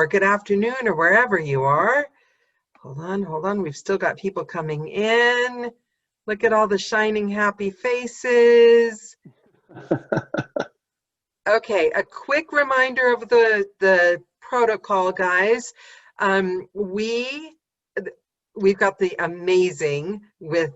or good afternoon or wherever you are. Hold on. We've still got people coming in. Look at all the shining happy faces. Okay, a quick reminder of the protocol, guys. We've got the amazing, with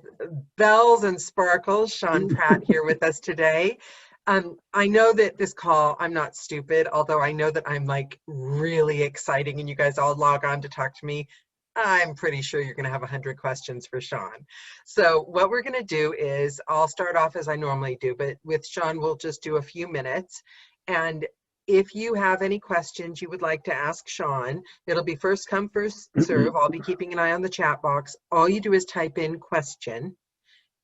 bells and sparkles, Sean Pratt here with us today. I know that this call, I'm not stupid, although I know that I'm like really exciting and you guys all log on to talk to me. I'm pretty sure you're going to have 100 questions for Sean. So what we're going to do is I'll start off as I normally do, but with Sean, we'll just do a few minutes. And if you have any questions you would like to ask Sean, it'll be first come, first serve. I'll be keeping an eye on the chat box. All you do is type in question,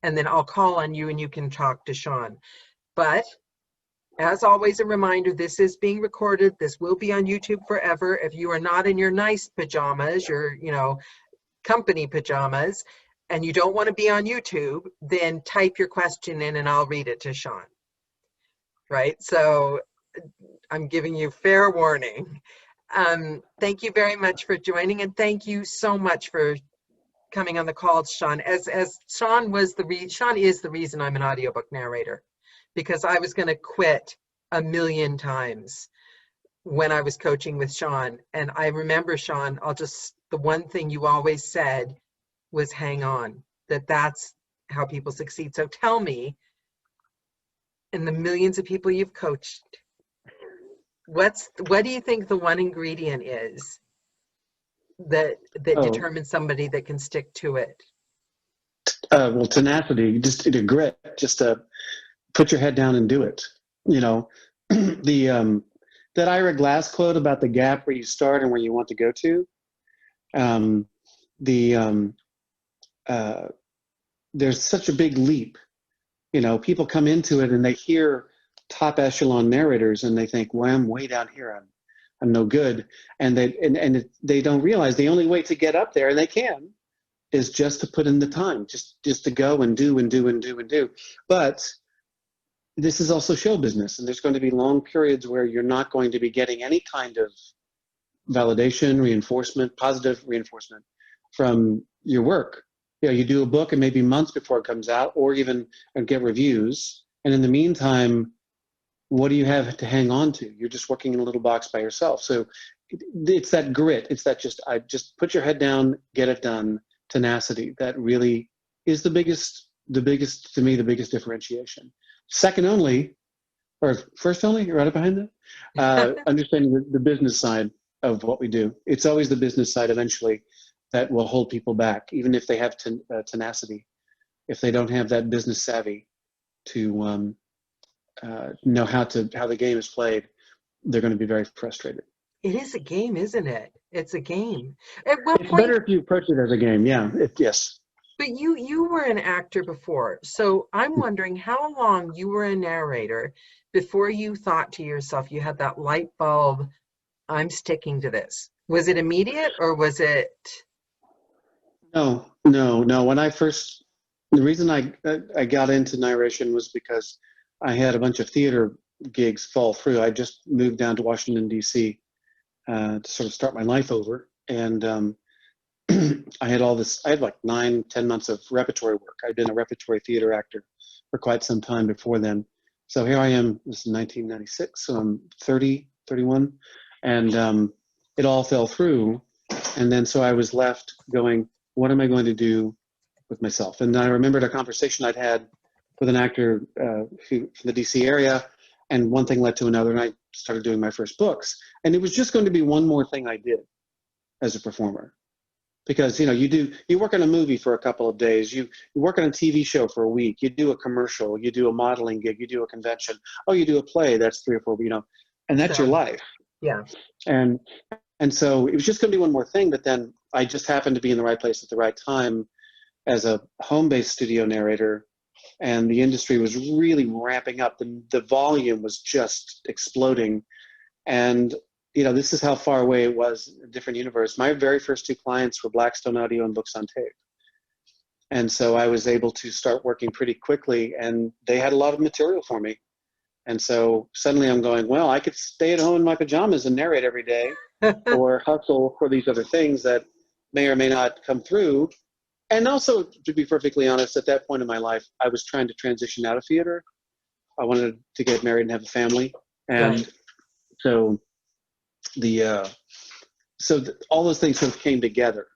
and then I'll call on you and you can talk to Sean. But as always, a reminder, this is being recorded. This will be on YouTube forever. If you are not in your nice pajamas, your, company pajamas, and you don't want to be on YouTube, then type your question in and I'll read it to Sean. Right? So I'm giving you fair warning. Thank you very much for joining, and thank you so much for coming on the call, Sean. As Sean is the reason I'm an audiobook narrator, because I was going to quit a million times when I was coaching with Sean. And I remember, Sean, the one thing you always said was hang on, that's how people succeed. So tell me, in the millions of people you've coached, what do you think the one ingredient is that determines somebody that can stick to it? Well, tenacity, just the grit, just to put your head down and do it. That Ira Glass quote about the gap where you start and where you want to go to. There's such a big leap. People come into it and they hear top echelon narrators and they think, well, I'm way down here. I'm no good. And they don't realize the only way to get up there, and they can, is just to put in the time, just to go and do and do and do and do. But this is also show business, and there's going to be long periods where you're not going to be getting any kind of validation, reinforcement, positive reinforcement from your work. You do a book and maybe months before it comes out, or even get reviews. And in the meantime, what do you have to hang on to? You're just working in a little box by yourself. So it's that grit. It's that just put your head down, get it done, tenacity. That really is the biggest to me, the biggest differentiation. Second only, or first only, you're right behind that, understanding the business side of what we do. It's always the business side eventually that will hold people back, even if they have tenacity. If they don't have that business savvy to know how the game is played, they're going to be very frustrated. It is a game, isn't it? It's a game. It's better if you approach it as a game, yeah. Yes. But you were an actor before, so I'm wondering how long you were a narrator before you thought to yourself, you had that light bulb, I'm sticking to this. Was it immediate, or was it? No. When the reason I got into narration was because I had a bunch of theater gigs fall through. I just moved down to Washington, D.C. To sort of start my life over. And I had like 9-10 months of repertory work. I'd been a repertory theater actor for quite some time before then. So here I am, this is 1996, so I'm 31. And it all fell through. And then so I was left going, what am I going to do with myself? And I remembered a conversation I'd had with an actor from the DC area, and one thing led to another, and I started doing my first books. And it was just going to be one more thing I did as a performer. Because you work on a movie for a couple of days, you work on a TV show for a week, you do a commercial, you do a modeling gig, you do a convention, you do a play, that's 3 or 4, and that's your life. Yeah. And so it was just going to be one more thing, but then I just happened to be in the right place at the right time as a home-based studio narrator, and the industry was really ramping up. The volume was just exploding. And this is how far away it was, a different universe. My very first 2 clients were Blackstone Audio and Books on Tape. And so I was able to start working pretty quickly, and they had a lot of material for me. And so suddenly I'm going, well, I could stay at home in my pajamas and narrate every day, or hustle for these other things that may or may not come through. And also, to be perfectly honest, at that point in my life, I was trying to transition out of theater. I wanted to get married and have a family. And Right. so all those things sort of came together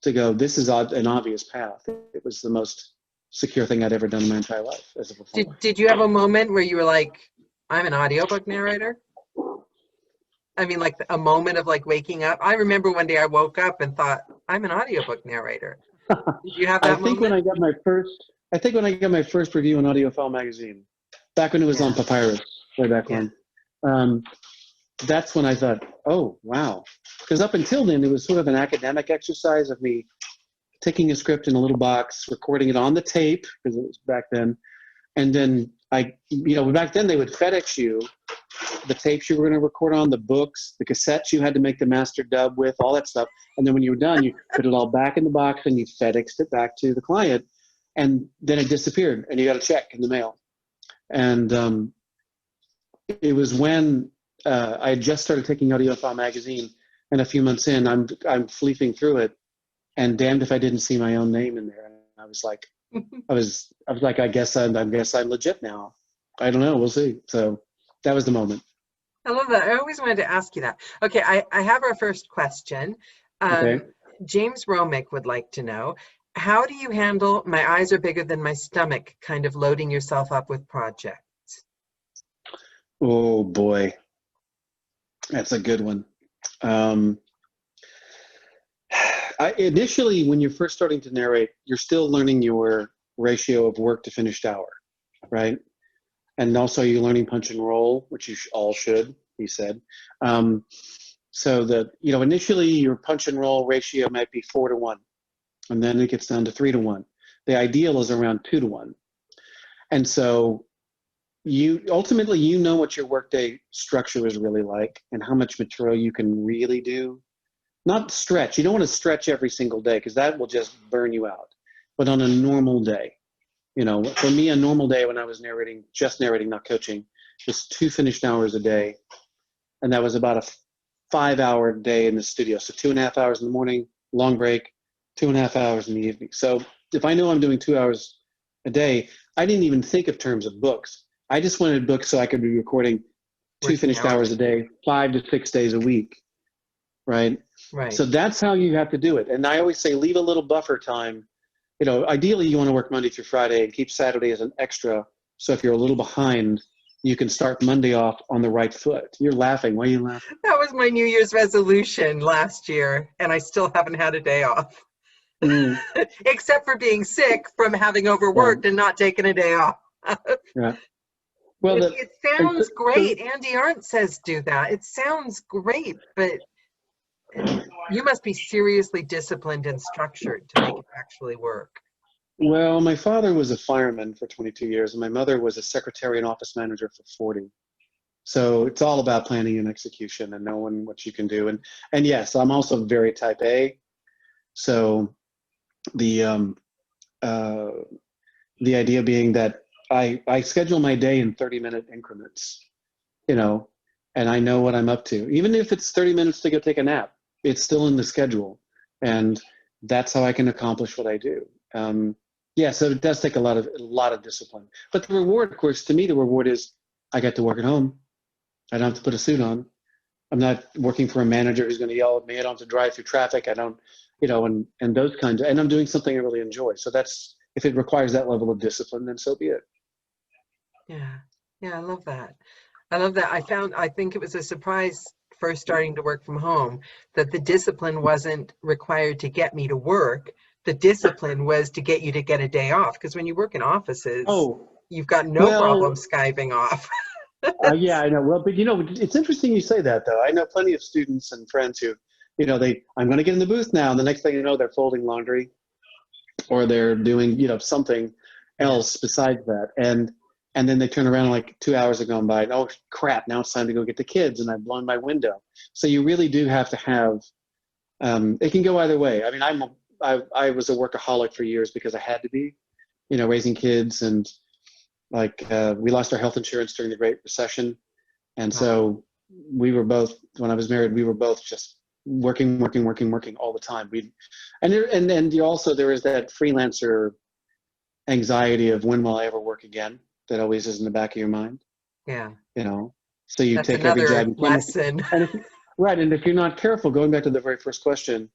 to go, this is an obvious path. It was the most secure thing I'd ever done in my entire life as a performer. Did you have a moment where you were like, I'm an audiobook narrator? I mean, like a moment of like waking up. I remember one day I woke up and thought, I'm an audiobook narrator. Did you have I that think when moment? I got my first review in Audiophile magazine, back when it was on Yeah. Papyrus, way back Yeah. when, that's when I thought, oh, wow. Because up until then, it was sort of an academic exercise of me taking a script in a little box, recording it on the tape, because it was back then. And then back then they would FedEx you the tapes you were going to record on, the books, the cassettes you had to make the master dub with, all that stuff. And then when you were done, you put it all back in the box and you FedExed it back to the client. And then it disappeared and you got a check in the mail. And it was when I had just started taking Audiophile magazine, and a few months in, I'm fleeping through it, and damned if I didn't see my own name in there. And I was like, I guess I'm legit now. I don't know. We'll see. So that was the moment. I love that. I always wanted to ask you that. Okay, I have our first question. Okay. James Romick would like to know, how do you handle my eyes are bigger than my stomach kind of loading yourself up with projects? Oh boy, that's a good one. Initially, when you're first starting to narrate, you're still learning your ratio of work to finished hour, right? And also you're learning punch and roll, which you all should, he said. So that, initially your punch and roll ratio might be 4-1, and then it gets down to 3-1. The ideal is around 2-1. And so you ultimately, what your workday structure is really like and how much material you can really do. Not stretch. You don't want to stretch every single day because that will just burn you out. But on a normal day, for me, a normal day when I was narrating, not coaching, was 2 finished hours a day. And that was about a 5-hour day in the studio. So 2.5 hours in the morning, long break, 2.5 hours in the evening. So if I know I'm doing 2 hours a day, I didn't even think of terms of books. I just wanted books so I could be recording 2 finished hours a day, 5 to 6 days a week, right? Right. So that's how you have to do it. And I always say, leave a little buffer time. Ideally you want to work Monday through Friday and keep Saturday as an extra. So if you're a little behind, you can start Monday off on the right foot. You're laughing. Why are you laughing? That was my New Year's resolution last year, and I still haven't had a day off. Except for being sick from having overworked and not taking a day off. Yeah. Well, it sounds great. Andy Arndt says do that. It sounds great, but you must be seriously disciplined and structured to make it actually work. Well, my father was a fireman for 22 years, and my mother was a secretary and office manager for 40. So it's all about planning and execution and knowing what you can do. And yes, I'm also very type A. So the idea being that I schedule my day in 30-minute increments, and I know what I'm up to. Even if it's 30 minutes to go take a nap, it's still in the schedule. And that's how I can accomplish what I do. So it does take a lot of discipline. But the reward, of course, to me, the reward is I get to work at home. I don't have to put a suit on. I'm not working for a manager who's going to yell at me. I don't have to drive through traffic. I don't, and those kinds of, and I'm doing something I really enjoy. So that's, if it requires that level of discipline, then so be it. Yeah. I love that. I think it was a surprise first starting to work from home that the discipline wasn't required to get me to work. The discipline was to get you to get a day off. Because when you work in offices, you've got no problem Skyping off. Yeah, I know. Well, but it's interesting you say that, though. I know plenty of students and friends who, I'm going to get in the booth now, and the next thing you know, they're folding laundry, or they're doing, something else besides that, and then they turn around like 2 hours have gone by. And, oh crap! Now it's time to go get the kids, and I've blown my window. So you really do have to have. It can go either way. I mean, I was a workaholic for years because I had to be, raising kids and. We lost our health insurance during the Great Recession. And so we were both, when I was married, we were both just working all the time. And you also, there is that freelancer anxiety of when will I ever work again? That always is in the back of your mind. Yeah. You know, so you That's take every another job you can. lesson. Right. And if you're not careful, going back to the very first question,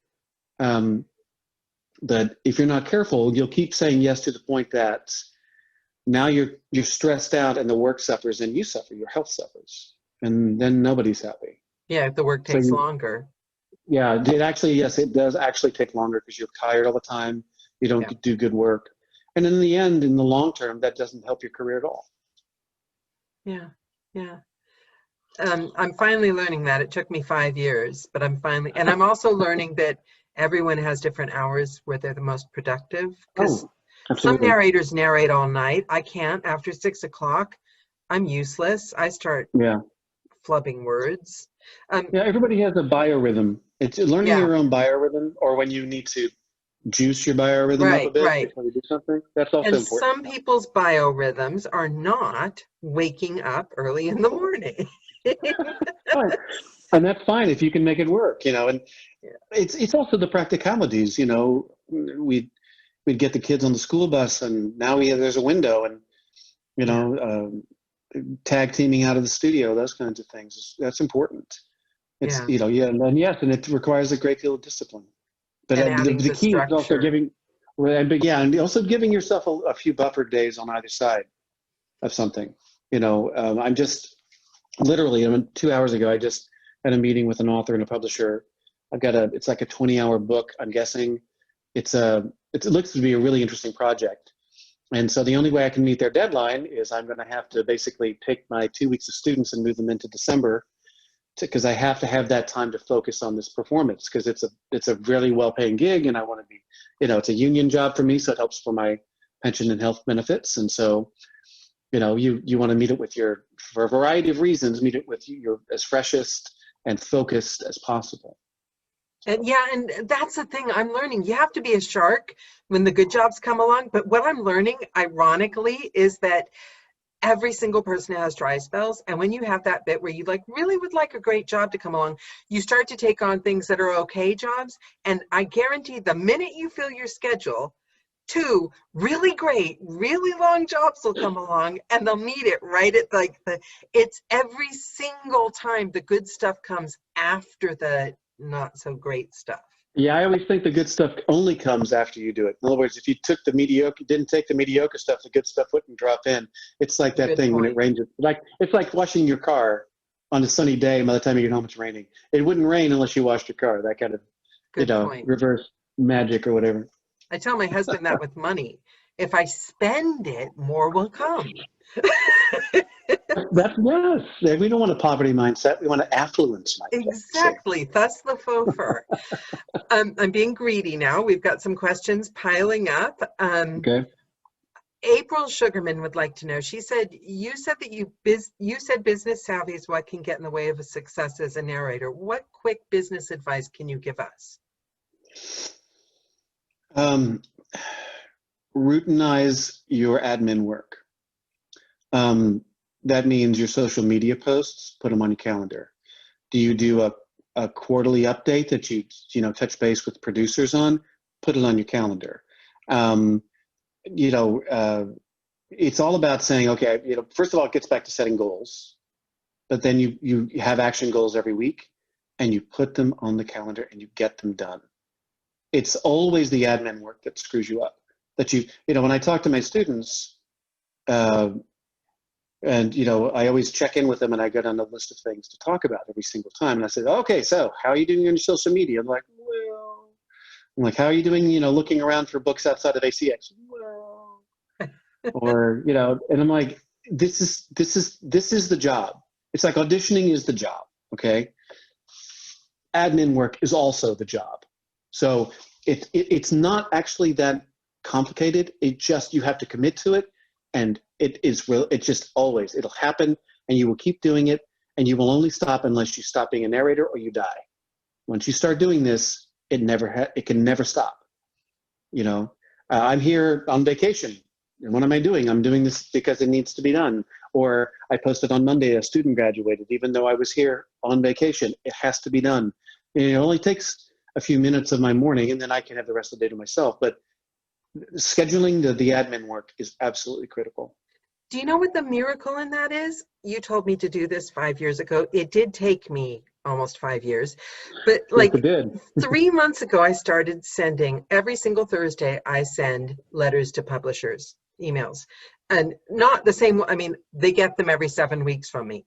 that if you're not careful, you'll keep saying yes to the point that now you're stressed out and the work suffers and you suffer, your health suffers, and then nobody's happy. Yeah, the work takes longer. Yeah, yes, it does actually take longer because you're tired all the time. You don't do good work. And in the end, in the long term, that doesn't help your career at all. Yeah, yeah. I'm finally learning that. It took me 5 years, but and I'm also learning that everyone has different hours where they're the most productive. Because some narrators narrate all night. I can't. After 6 o'clock, I'm useless. I start flubbing words. Everybody has a biorhythm. It's learning your own biorhythm, or when you need to juice your biorhythm up a bit before you do something. That's also important. Some people's biorhythms are not waking up early in the morning. Right. And that's fine if you can make it work, and it's also the practicalities, we'd get the kids on the school bus, and now there's a window, and tag teaming out of the studio, those kinds of things. That's important. It's and it requires a great deal of discipline. But the key is also and also giving yourself a few buffer days on either side of something. I'm just literally 2 hours ago, I just had a meeting with an author and a publisher. It's like a 20-hour book, I'm guessing. It looks to be a really interesting project. And so the only way I can meet their deadline is I'm going to have to basically take my 2 weeks of students and move them into December, because I have to have that time to focus on this performance, because it's a really well-paying gig, and I want to be, it's a union job for me, so it helps for my pension and health benefits. And so, you want to meet it for a variety of reasons, meet it with your as freshest and focused as possible. And that's the thing I'm learning. You have to be a shark when the good jobs come along. But what I'm learning, ironically, is that every single person has dry spells. And when you have that bit where you really would like a great job to come along, you start to take on things that are okay jobs. And I guarantee the minute you fill your schedule, 2 really great, really long jobs will come along, and they'll meet it right at it's every single time the good stuff comes after the not so great stuff. Yeah, I always think the good stuff only comes after you do it. In other words, if you didn't take the mediocre stuff, the good stuff wouldn't drop in. It's like that thing when it rains. It's like washing your car on a sunny day. By the time you get home, it's raining. It wouldn't rain unless you washed your car. That kind of reverse magic or whatever. I tell my husband that with money. If I spend it, more will come. Yes. We don't want a poverty mindset. We want an affluence mindset. Exactly. Thus the faux fur. I'm being greedy now. We've got some questions piling up. Okay. April Sugarman would like to know. She said, you said business savvy is what can get in the way of a success as a narrator. What quick business advice can you give us? Routinize your admin work. That means your social media posts, put them on your calendar. Do you do a quarterly update that you touch base with producers on? Put it on your calendar. It's all about saying, okay, first of all, it gets back to setting goals, but then you have action goals every week, and you put them on the calendar and you get them done. It's always the admin work that screws you up. When I talk to my students, and I always check in with them, and I get on a list of things to talk about every single time. And I say, okay, so how are you doing on your social media? I'm like, how are you doing? Looking around for books outside of ACX. Well, or and I'm like, this is the job. It's like auditioning is the job. Okay, admin work is also the job. So it's not actually that complicated. You have to commit to it, and it's just always, it'll happen, and you will keep doing it, and you will only stop unless you stop being a narrator or you die. Once you start doing this, it can never stop. I'm here on vacation, and what am I doing? I'm doing this because it needs to be done, Or I posted on Monday, a student graduated, even though I was here on vacation. It has to be done. And it only takes a few minutes of my morning, and then I can have the rest of the day to myself. But scheduling the admin work is absolutely critical. Do you know what the miracle in that is? You told me to do this 5 years ago. It did take me almost 5 years, but Yes, like it did. 3 months ago, I started sending every single Thursday. I send letters to publishers, emails, and not the same. I mean, they get them every 7 weeks from me,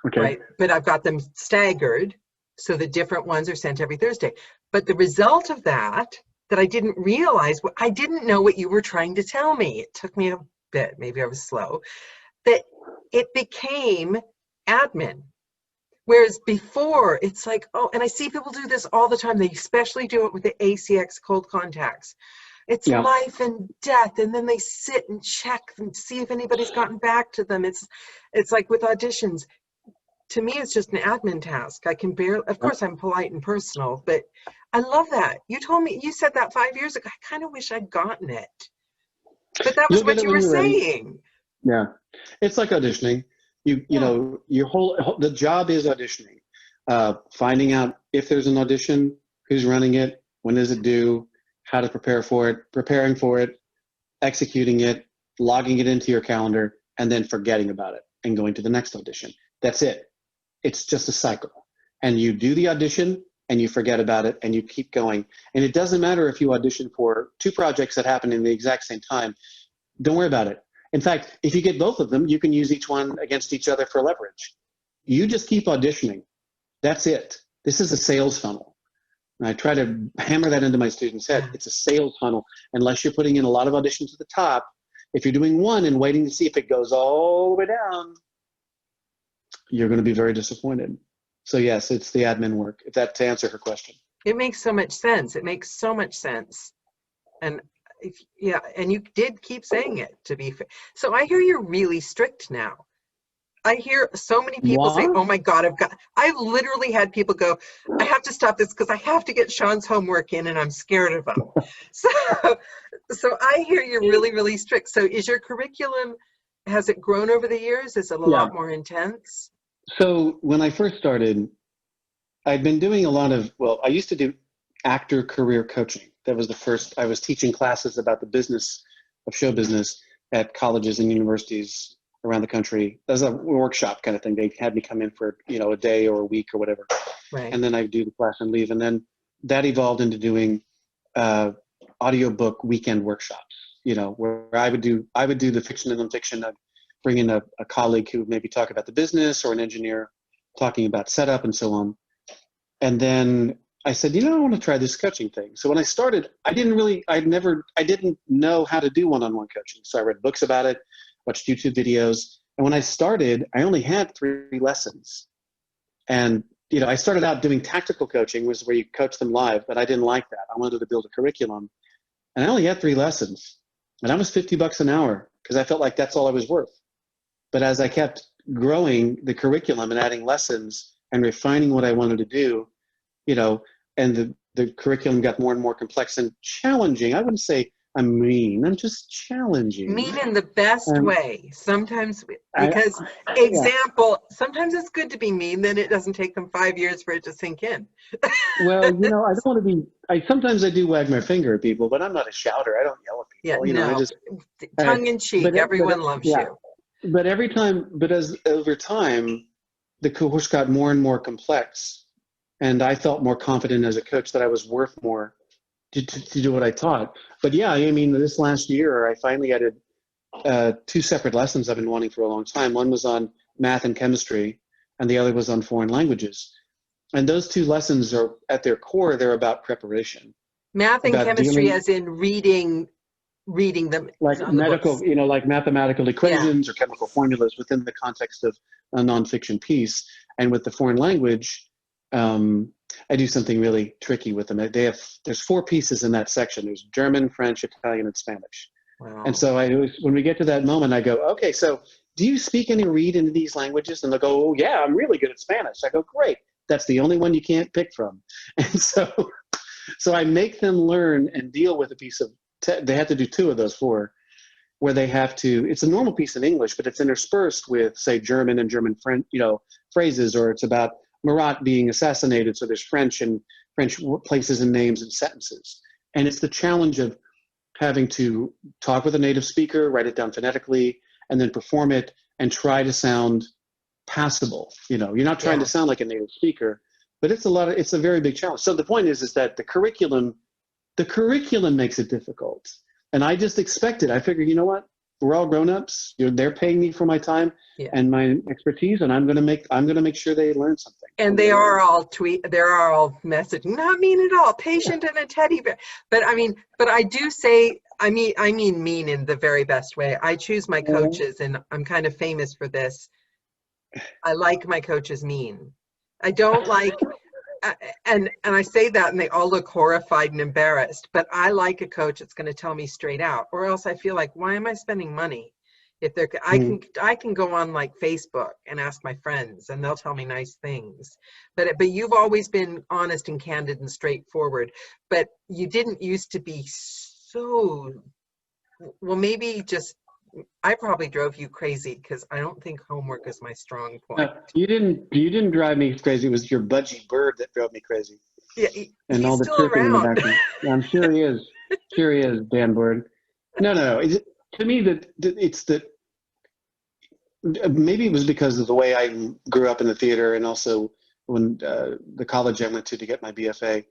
Okay. right? But I've got them staggered so the different ones are sent every Thursday. But the result of that I didn't realize, I didn't know what you were trying to tell me. It took me a bit, maybe I was slow, that it became admin. Whereas before, it's like, oh, and I see people do this all the time. They especially do it with the ACX cold contacts. It's Yeah. life and death, and then they sit and check and see if anybody's gotten back to them. It's like with auditions. To me, it's just an admin task. I can barely, of course, I'm polite and personal, but I love that. You told me, you said that 5 years ago. I kind of wish I'd gotten it. But that was You'll get what it you when were you're ready. saying. Yeah. It's like auditioning. You know, the job is auditioning. Finding out if there's an audition, who's running it, when is it due, how to prepare for it, preparing for it, executing it, logging it into your calendar, and then forgetting about it and going to the next audition. That's it. It's just a cycle. And you do the audition and you forget about it and you keep going. And it doesn't matter if you audition for 2 projects that happen in the exact same time. Don't worry about it. In fact, if you get both of them, you can use each one against each other for leverage. You just keep auditioning. That's it. This is a sales funnel. And I try to hammer that into my students' head. It's a sales funnel. Unless you're putting in a lot of auditions at the top, if you're doing one and waiting to see if it goes all the way down, you're going to be very disappointed. So yes, it's the admin work, if that to answer her question. It makes so much sense. It makes so much sense. And and you did keep saying it, to be fair. So I hear you're really strict now. I hear so many people say, What? oh my God, I've literally had people go, I have to stop this because I have to get Sean's homework in and I'm scared of him. So I hear you're really, really strict. So is your curriculum, has it grown over the years? Is it a lot more intense? So when I first started, I'd been doing a lot of, I used to do actor career coaching. That was the first. I was teaching classes about the business of show business at colleges and universities around the country. As a workshop kind of thing. They had me come in for, a day or a week or whatever. Right. And then I'd do the class and leave. And then that evolved into doing audiobook weekend workshops, where I would do the fiction and nonfiction. I'd bring in a colleague who would maybe talk about the business, or an engineer talking about setup and so on. And then I said, I want to try this coaching thing. So when I started, I didn't know how to do one-on-one coaching. So I read books about it, watched YouTube videos. And when I started, I only had 3 lessons. And, I started out doing tactical coaching, was where you coach them live, but I didn't like that. I wanted to build a curriculum. And I only had 3 lessons. And I was $50 an hour because I felt like that's all I was worth. But as I kept growing the curriculum and adding lessons and refining what I wanted to do, and the curriculum got more and more complex and challenging. I wouldn't say I'm mean. I'm just challenging. Mean in the best way. Sometimes, because sometimes it's good to be mean, then it doesn't take them 5 years for it to sink in. Well, I don't want to be, sometimes I do wag my finger at people, but I'm not a shouter. I don't yell at people. I just tongue in cheek, everyone loves you. But over time, the course got more and more complex. And I felt more confident as a coach that I was worth more to do what I taught. But this last year, I finally added 2 separate lessons I've been wanting for a long time. One was on math and chemistry, and the other was on foreign languages. And those 2 lessons are, at their core, they're about preparation. Math and chemistry, as in reading them. Like medical, like mathematical equations or chemical formulas within the context of a nonfiction piece. And with the foreign language, I do something really tricky with them. There's 4 pieces in that section. There's German, French, Italian, and Spanish. Wow. And so when we get to that moment, I go, okay, so do you speak any read in these languages? And they'll go, oh yeah, I'm really good at Spanish. I go, great. That's the only one you can't pick from. And so I make them learn and deal with a piece of, they have to do 2 of those 4. where they have to, it's a normal piece in English, but it's interspersed with, say, German and German French, phrases, or it's about Marat being assassinated. So there's French and French places and names and sentences. And it's the challenge of having to talk with a native speaker, write it down phonetically, and then perform it and try to sound passable. You're not trying to sound like a native speaker, but it's a very big challenge. So the point is that the curriculum makes it difficult. And I just expected, I figured, you know what? We're all grown-ups. They're paying me for my time and my expertise, and I'm going to make sure they learn something. And they are all messaging, not mean at all, patient and a teddy bear. But I do say, I mean mean in the very best way. I choose my coaches, and I'm kind of famous for this. I like my coaches mean. I don't like, and I say that and they all look horrified and embarrassed, but I like a coach that's going to tell me straight out, or else I feel like, why am I spending money? If I can go on like Facebook and ask my friends and they'll tell me nice things, but you've always been honest and candid and straightforward, but you didn't used to be so, well, maybe just, I probably drove you crazy because I don't think homework is my strong point. You didn't drive me crazy. It was your budgie bird that drove me crazy. Yeah, and all the chirping in the background. Yeah, I'm sure he is. Sure he is, Dan Bird. No. To me, it's that maybe it was because of the way I grew up in the theater, and also when the college I went to get my BFA,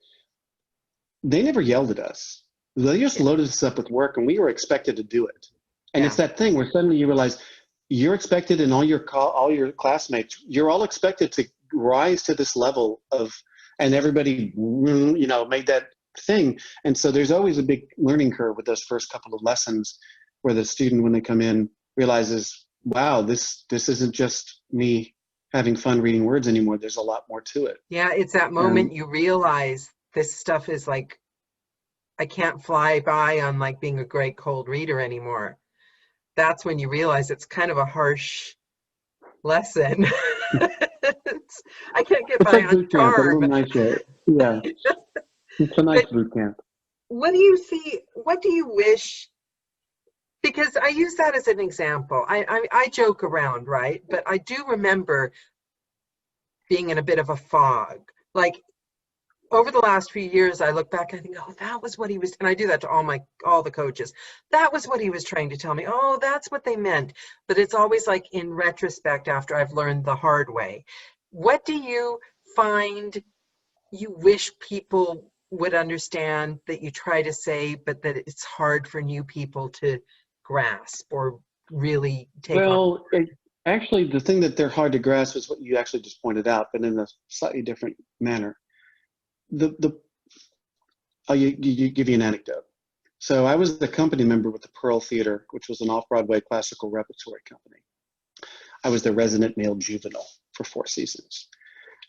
they never yelled at us. They just loaded us up with work, and we were expected to do it. And it's that thing where suddenly you realize you're expected, and all your classmates, you're all expected to rise to this level of, and everybody, made that thing. And so there's always a big learning curve with those first couple of lessons where the student, when they come in, realizes, wow, this isn't just me having fun reading words anymore. There's a lot more to it. Yeah, it's that moment you realize this stuff is like, I can't fly by on like being a great cold reader anymore. That's when you realize it's kind of a harsh lesson. I can't get by on charm. Yeah, it's a nice boot camp. What do you see? What do you wish? Because I use that as an example. I joke around, right? But I do remember being in a bit of a fog. Like over the last few years, I look back and I think, oh, that was what he was, and I do that to all the coaches. That was what he was trying to tell me. Oh, that's what they meant. But it's always like in retrospect after I've learned the hard way. What do you find you wish people would understand that you try to say, but that it's hard for new people to grasp or really take on? Actually, the thing that they're hard to grasp is what you actually just pointed out, but in a slightly different manner. I'll give you an anecdote. So I was the company member with the Pearl Theater, which was an off-Broadway classical repertory company. I was the resident male juvenile for 4 seasons.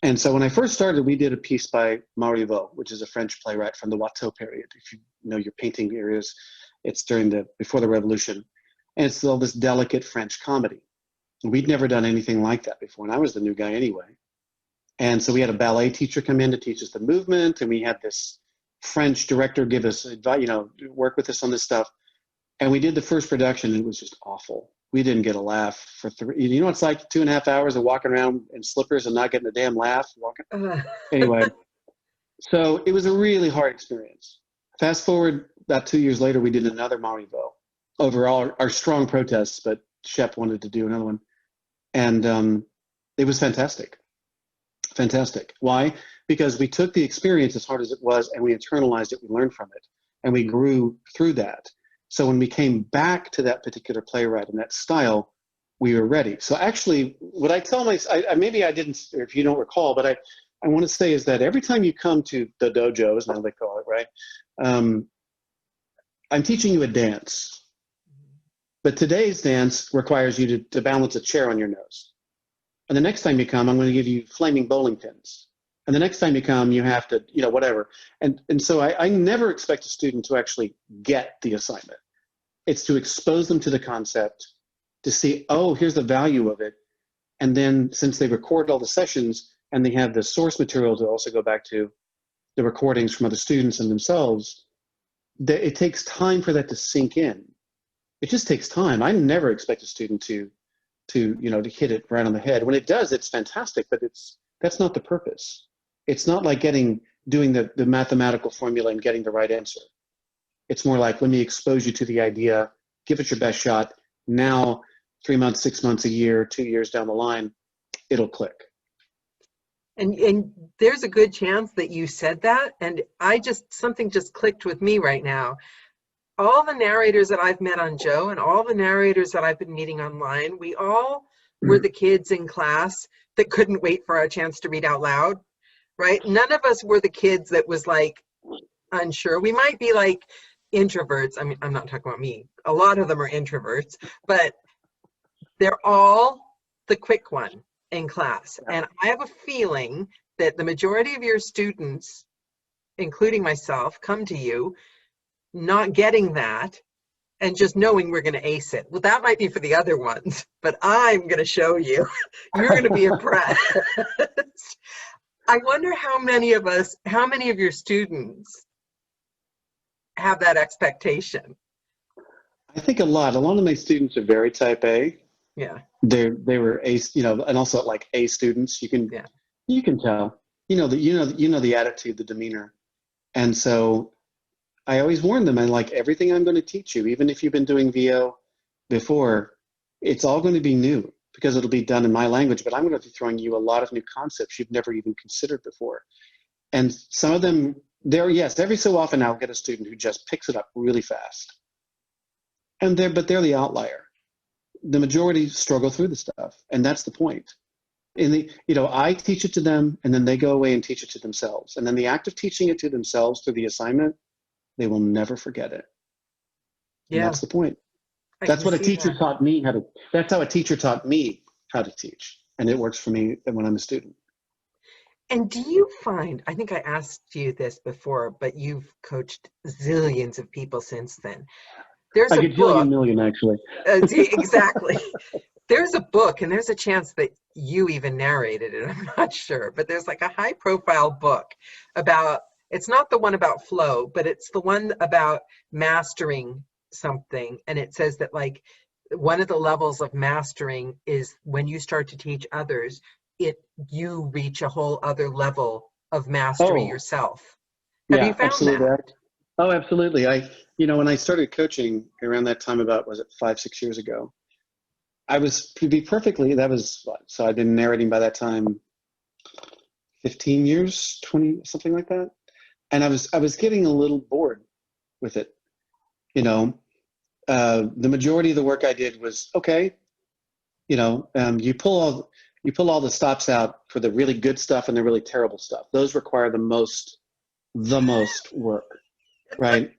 And so when I first started, we did a piece by Marivaux, which is a French playwright from the Watteau period. If you know your painting areas, it's before the Revolution. And it's all this delicate French comedy. We'd never done anything like that before, and I was the new guy anyway. And so we had a ballet teacher come in to teach us the movement, and we had this French director give us advice, work with us on this stuff. And we did the first production, and it was just awful. We didn't get a laugh for 3. It's like 2.5 hours of walking around in slippers and not getting a damn laugh. Anyway, so it was a really hard experience. Fast forward about 2 years later, we did another Marivaux over our strong protests, but Shep wanted to do another one. And it was fantastic. Fantastic. Why? Because we took the experience, as hard as it was, and we internalized it, we learned from it, and we grew through that. So when we came back to that particular playwright and that style, we were ready. So actually, what I tell maybe I didn't, or if you don't recall, but I want to say is that every time you come to the dojo, as now they call it, right? I'm teaching you a dance. But today's dance requires you to balance a chair on your nose. And the next time you come, I'm going to give you flaming bowling pins. And the next time you come, you have to, whatever. And so I never expect a student to actually get the assignment. It's to expose them to the concept, to see, oh, here's the value of it. And then since they record all the sessions and they have the source material to also go back to the recordings from other students and themselves, it takes time for that to sink in. It just takes time. I never expect a student to to hit it right on the head. When it does, it's fantastic, but that's not the purpose. It's not like doing the mathematical formula and getting the right answer. It's more like, let me expose you to the idea, give it your best shot. Now, 3 months, 6 months, a year, 2 years down the line, it'll click. And there's a good chance that you said that, and something just clicked with me right now. All the narrators that I've met on Joe and all the narrators that I've been meeting online, we all were the kids in class that couldn't wait for our chance to read out loud, right? None of us were the kids that was like unsure. We might be like introverts. I mean, I'm not talking about me. A lot of them are introverts, but they're all the quick one in class. And I have a feeling that the majority of your students, including myself, come to you not getting that and just knowing we're going to ace it. Well, that might be for the other ones, but I'm going to show you. You're going to be impressed. I wonder how many of your students have that expectation? I think a lot of my students are very type A. Yeah. They were A, and also like A students. You can tell, the attitude, the demeanor. And so I always warn them, and like everything I'm going to teach you, even if you've been doing VO before, it's all going to be new because it'll be done in my language, but I'm going to be throwing you a lot of new concepts you've never even considered before. And some of them, every so often I'll get a student who just picks it up really fast. But they're the outlier. The majority struggle through the stuff, and that's the point. I teach it to them, and then they go away and teach it to themselves. And then the act of teaching it to themselves through the assignment, they will never forget it. Yeah. And that's the point. That's what a teacher taught me that's how a teacher taught me how to teach. And it works for me when I'm a student. And do you find, I think I asked you this before, but you've coached zillions of people since then. There's a book. Million, actually. Exactly. There's a book, and there's a chance that you even narrated it. I'm not sure, but there's like a high profile book about, it's not the one about flow, but it's the one about mastering something. And it says that like one of the levels of mastering is when you start to teach others, you reach a whole other level of mastery yourself. Have you found that? Oh, absolutely. When I started coaching around that time, about, was it 5-6 years ago, so I'd been narrating by that time 15 years, 20, something like that. And I was getting a little bored with it. The majority of the work I did was, you pull all the stops out for the really good stuff and the really terrible stuff. Those require the most work, right?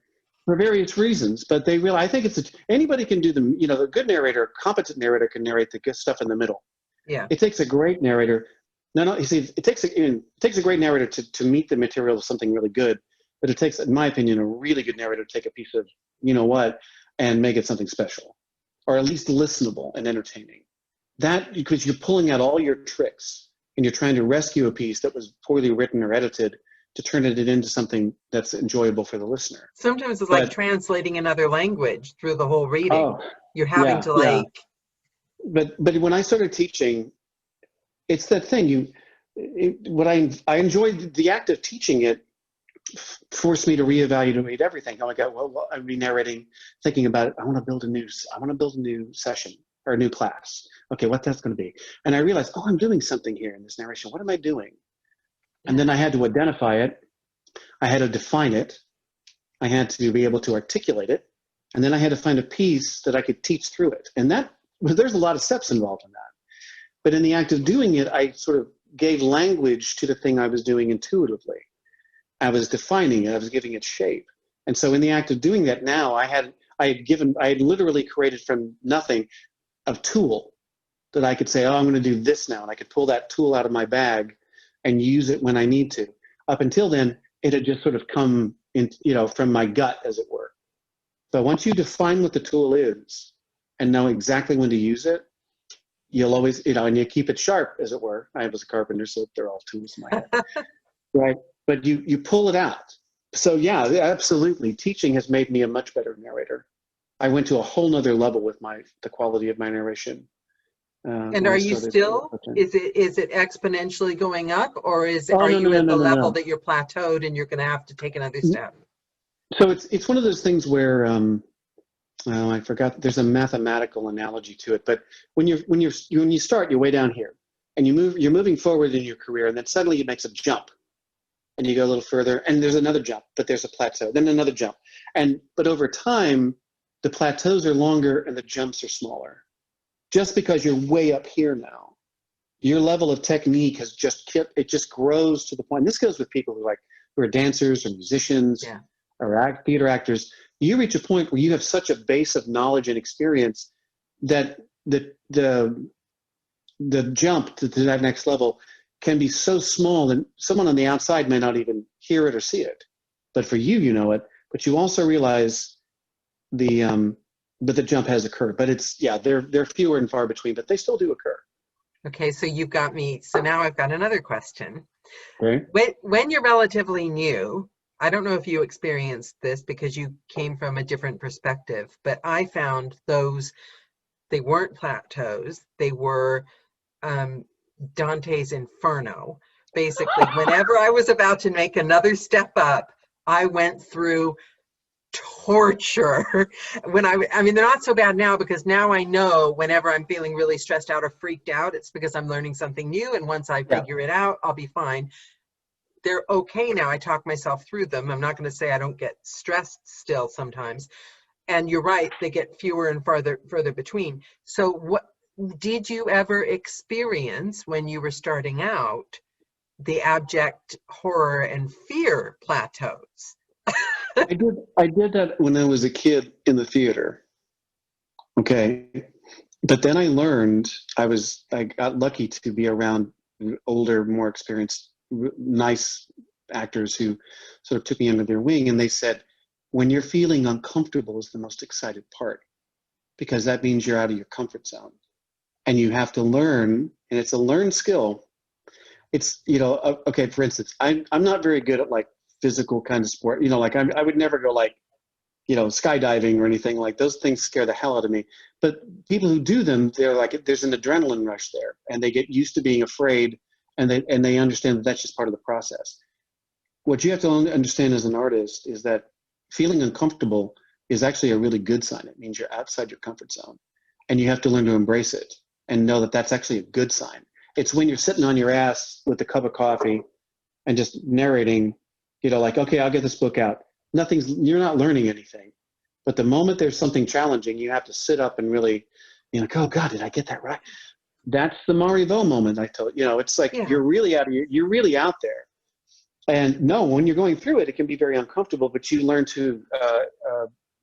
For various reasons, but I think anybody can do them. The good narrator, competent narrator can narrate the good stuff in the middle. Yeah. It takes a great narrator. You see, it takes a great narrator to meet the material of something really good, but it takes, in my opinion, a really good narrator to take a piece of and make it something special, or at least listenable and entertaining. That, because you're pulling out all your tricks and you're trying to rescue a piece that was poorly written or edited to turn it into something that's enjoyable for the listener. Sometimes it's like translating another language through the whole reading. You're having to like. Yeah. But when I started teaching, it's that thing. I enjoyed the act of teaching it. Forced me to reevaluate everything. Oh my God! Well, I'd be narrating, thinking about it. I want to build a new session or a new class. Okay, what that's going to be? And I realized, I'm doing something here in this narration. What am I doing? And then I had to identify it. I had to define it. I had to be able to articulate it. And then I had to find a piece that I could teach through it. And there's a lot of steps involved in that. But in the act of doing it, I sort of gave language to the thing I was doing intuitively. I was defining it. I was giving it shape. And so in the act of doing that now, I had literally created from nothing a tool that I could say, I'm going to do this now. And I could pull that tool out of my bag and use it when I need to. Up until then, it had just sort of come in, from my gut, as it were. But once you define what the tool is and know exactly when to use it, you'll always, and you keep it sharp, as it were. I was a carpenter, so they're all tools in my head, right? But you pull it out. So yeah, absolutely. Teaching has made me a much better narrator. I went to a whole nother level with the quality of my narration. And are you still, is it exponentially going up, or are you at the level that you're plateaued and you're going to have to take another step? So it's one of those things where I forgot. There's a mathematical analogy to it, but when you start, you're way down here, and you're moving forward in your career, and then suddenly you make a jump, and you go a little further, and there's another jump, but there's a plateau, then another jump, but over time, the plateaus are longer and the jumps are smaller. Just because you're way up here now, your level of technique has just grows to the point. And this goes with people who are dancers or musicians or theater actors. You reach a point where you have such a base of knowledge and experience that the jump to that next level can be so small that someone on the outside may not even hear it or see it. But for you, you know it. But you also realize but the jump has occurred. But they're fewer and far between, but they still do occur. Okay, so you've got me. So now I've got another question. Okay. When you're relatively new, I don't know if you experienced this because you came from a different perspective, but I found they weren't plateaus. They were Dante's Inferno. Basically, whenever I was about to make another step up, I went through torture. I mean, they're not so bad now, because now I know whenever I'm feeling really stressed out or freaked out, it's because I'm learning something new. And once I figure it out, I'll be fine. They're okay now. I talk myself through them. I'm not going to say I don't get stressed still sometimes. And you're right, they get fewer and further between. So what did you ever experience when you were starting out, the abject horror and fear plateaus? I did that when I was a kid in the theater. Okay. But then I learned, I got lucky to be around older, more experienced, nice actors who sort of took me under their wing, and they said, when you're feeling uncomfortable is the most excited part, because that means you're out of your comfort zone. And you have to learn, and it's a learned skill. It's, okay, for instance, I'm not very good at physical kind of sport, I would never go skydiving or anything. Those things scare the hell out of me. But people who do them, there's an adrenaline rush there, and they get used to being afraid, and they understand that that's just part of the process. What you have to understand as an artist is that feeling uncomfortable is actually a really good sign. It means you're outside your comfort zone, and you have to learn to embrace it and know that that's actually a good sign. It's when you're sitting on your ass with a cup of coffee and just narrating, okay, I'll get this book out. You're not learning anything. But the moment there's something challenging, you have to sit up and really, oh God, did I get that right? That's the Marivaux moment I told you. It's you're really out there. And no, when you're going through it, it can be very uncomfortable, but you learn to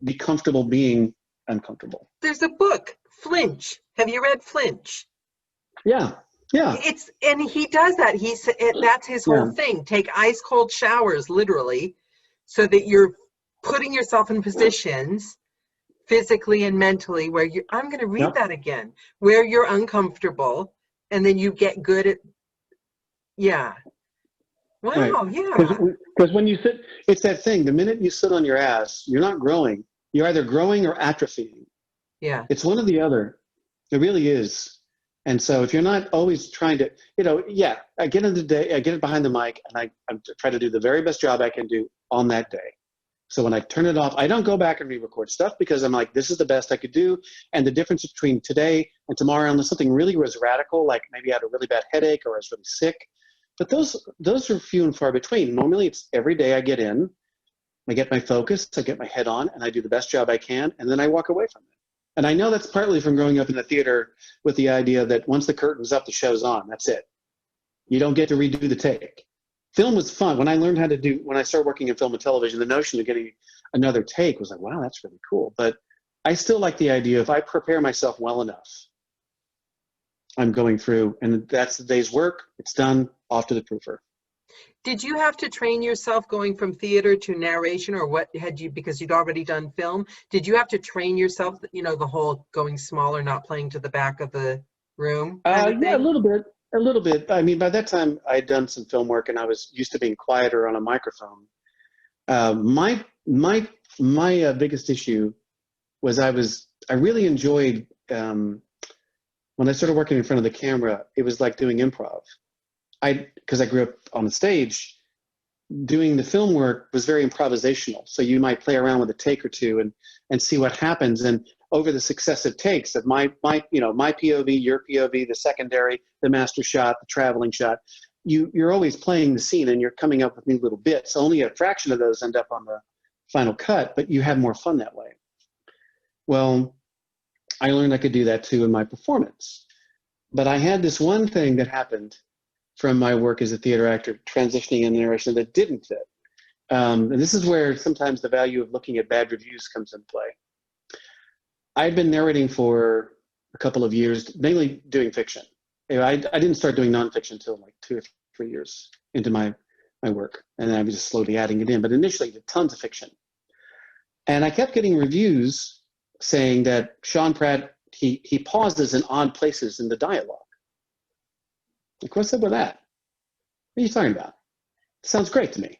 be comfortable being uncomfortable. There's a book, Flinch. Have you read Flinch? Yeah. Yeah. And he does that. That's his whole thing. Take ice cold showers, literally, so that you're putting yourself in positions physically and mentally where I'm going to read that again, where you're uncomfortable, and then you get good at, Wow, right. Because when you sit, it's that thing, the minute you sit on your ass, you're not growing. You're either growing or atrophying. Yeah. It's one or the other. It really is. And so if you're not always trying to, I get in the day, I get it behind the mic, and I try to do the very best job I can do on that day. So when I turn it off, I don't go back and re-record stuff, because I'm like, this is the best I could do. And the difference between today and tomorrow, unless something really was radical, like maybe I had a really bad headache or I was really sick, but those are few and far between. Normally it's every day I get in, I get my focus, I get my head on, and I do the best job I can, and then I walk away from it. And I know that's partly from growing up in the theater with the idea that once the curtain's up, the show's on. That's it. You don't get to redo the take. Film was fun. When I started working in film and television, the notion of getting another take was like, wow, that's really cool. But I still like the idea, if I prepare myself well enough, I'm going through, and that's the day's work. It's done, off to the proofer. Did you have to train yourself going from theater to narration, or what because you'd already done film? Did you have to train yourself, the whole going smaller, not playing to the back of the room kind of thing? Yeah, a little bit. I mean, by that time I'd done some film work, and I was used to being quieter on a microphone. My biggest issue was I really enjoyed, when I started working in front of the camera, it was like doing improv. Because I grew up on the stage, doing the film work was very improvisational. So you might play around with a take or two and see what happens. And over the successive takes of my POV, your POV, the secondary, the master shot, the traveling shot, you're always playing the scene and you're coming up with new little bits. Only a fraction of those end up on the final cut, but you have more fun that way. Well, I learned I could do that too in my performance. But I had this one thing that happened from my work as a theater actor transitioning in narration that didn't fit. And this is where sometimes the value of looking at bad reviews comes into play. I'd been narrating for a couple of years, mainly doing fiction. I didn't start doing nonfiction until like 2 or 3 years into my work. And then I was just slowly adding it in. But initially, I did tons of fiction. And I kept getting reviews saying that Sean Pratt, he pauses in odd places in the dialogue. Like, what's up with that? What are you talking about? Sounds great to me.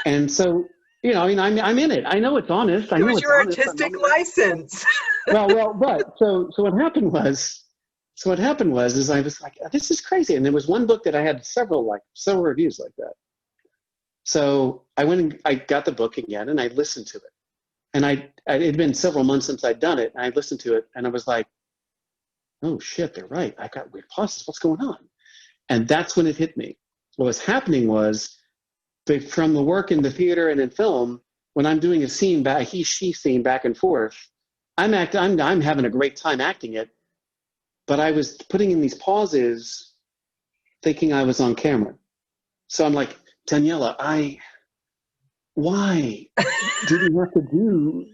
And so, I mean, I'm in it. I know it's honest. It was your artistic license. but what happened was I was like, this is crazy. And there was one book that I had several reviews like that. So I went and I got the book again and I listened to it. And it had been several months since I'd done it. And I listened to it and I was like, oh shit, they're right. I got weird pauses. What's going on? And that's when it hit me. What was happening was, from the work in the theater and in film, when I'm doing a scene, he/she scene back and forth, I'm having a great time acting it, but I was putting in these pauses, thinking I was on camera. So I'm like, Daniela, why did we have to do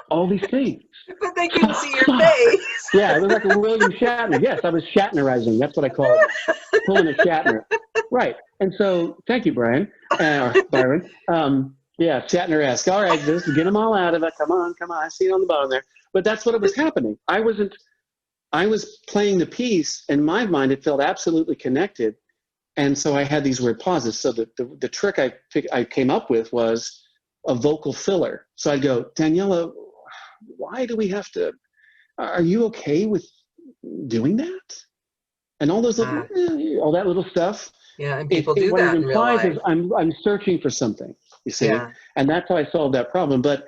all these things? But they couldn't see your face. Yeah, it was like a William Shatner. Yes, I was Shatnerizing. That's what I call it. Pulling a Shatner. Right. And so, thank you, Brian. Or Byron. Yeah, Shatner-esque. All right, just get them all out of it. Come on. I see it on the bottom there. But that's what was happening. I was playing the piece. In my mind, it felt absolutely connected. And so I had these weird pauses. So the trick I came up with was a vocal filler. So I'd go, Daniela, why do we have to, are you okay with doing that? And all those all that little stuff. Yeah, and people do that in real life. Is I'm searching for something, you see? Yeah. And that's how I solved that problem. But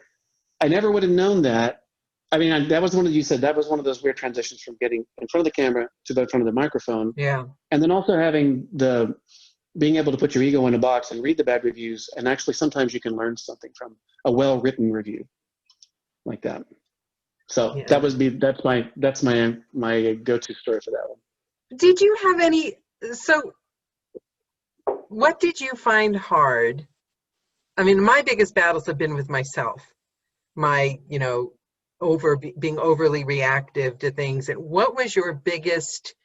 I never would have known that. I mean, that was you said that was one of those weird transitions from getting in front of the camera to the front of the microphone. Yeah. And then also being able to put your ego in a box and read the bad reviews. And actually, sometimes you can learn something from a well-written review like that. So yeah. That's my go-to story for that one. Did you have so what did you find hard? I mean, my biggest battles have been with myself, being overly reactive to things. And what was your biggest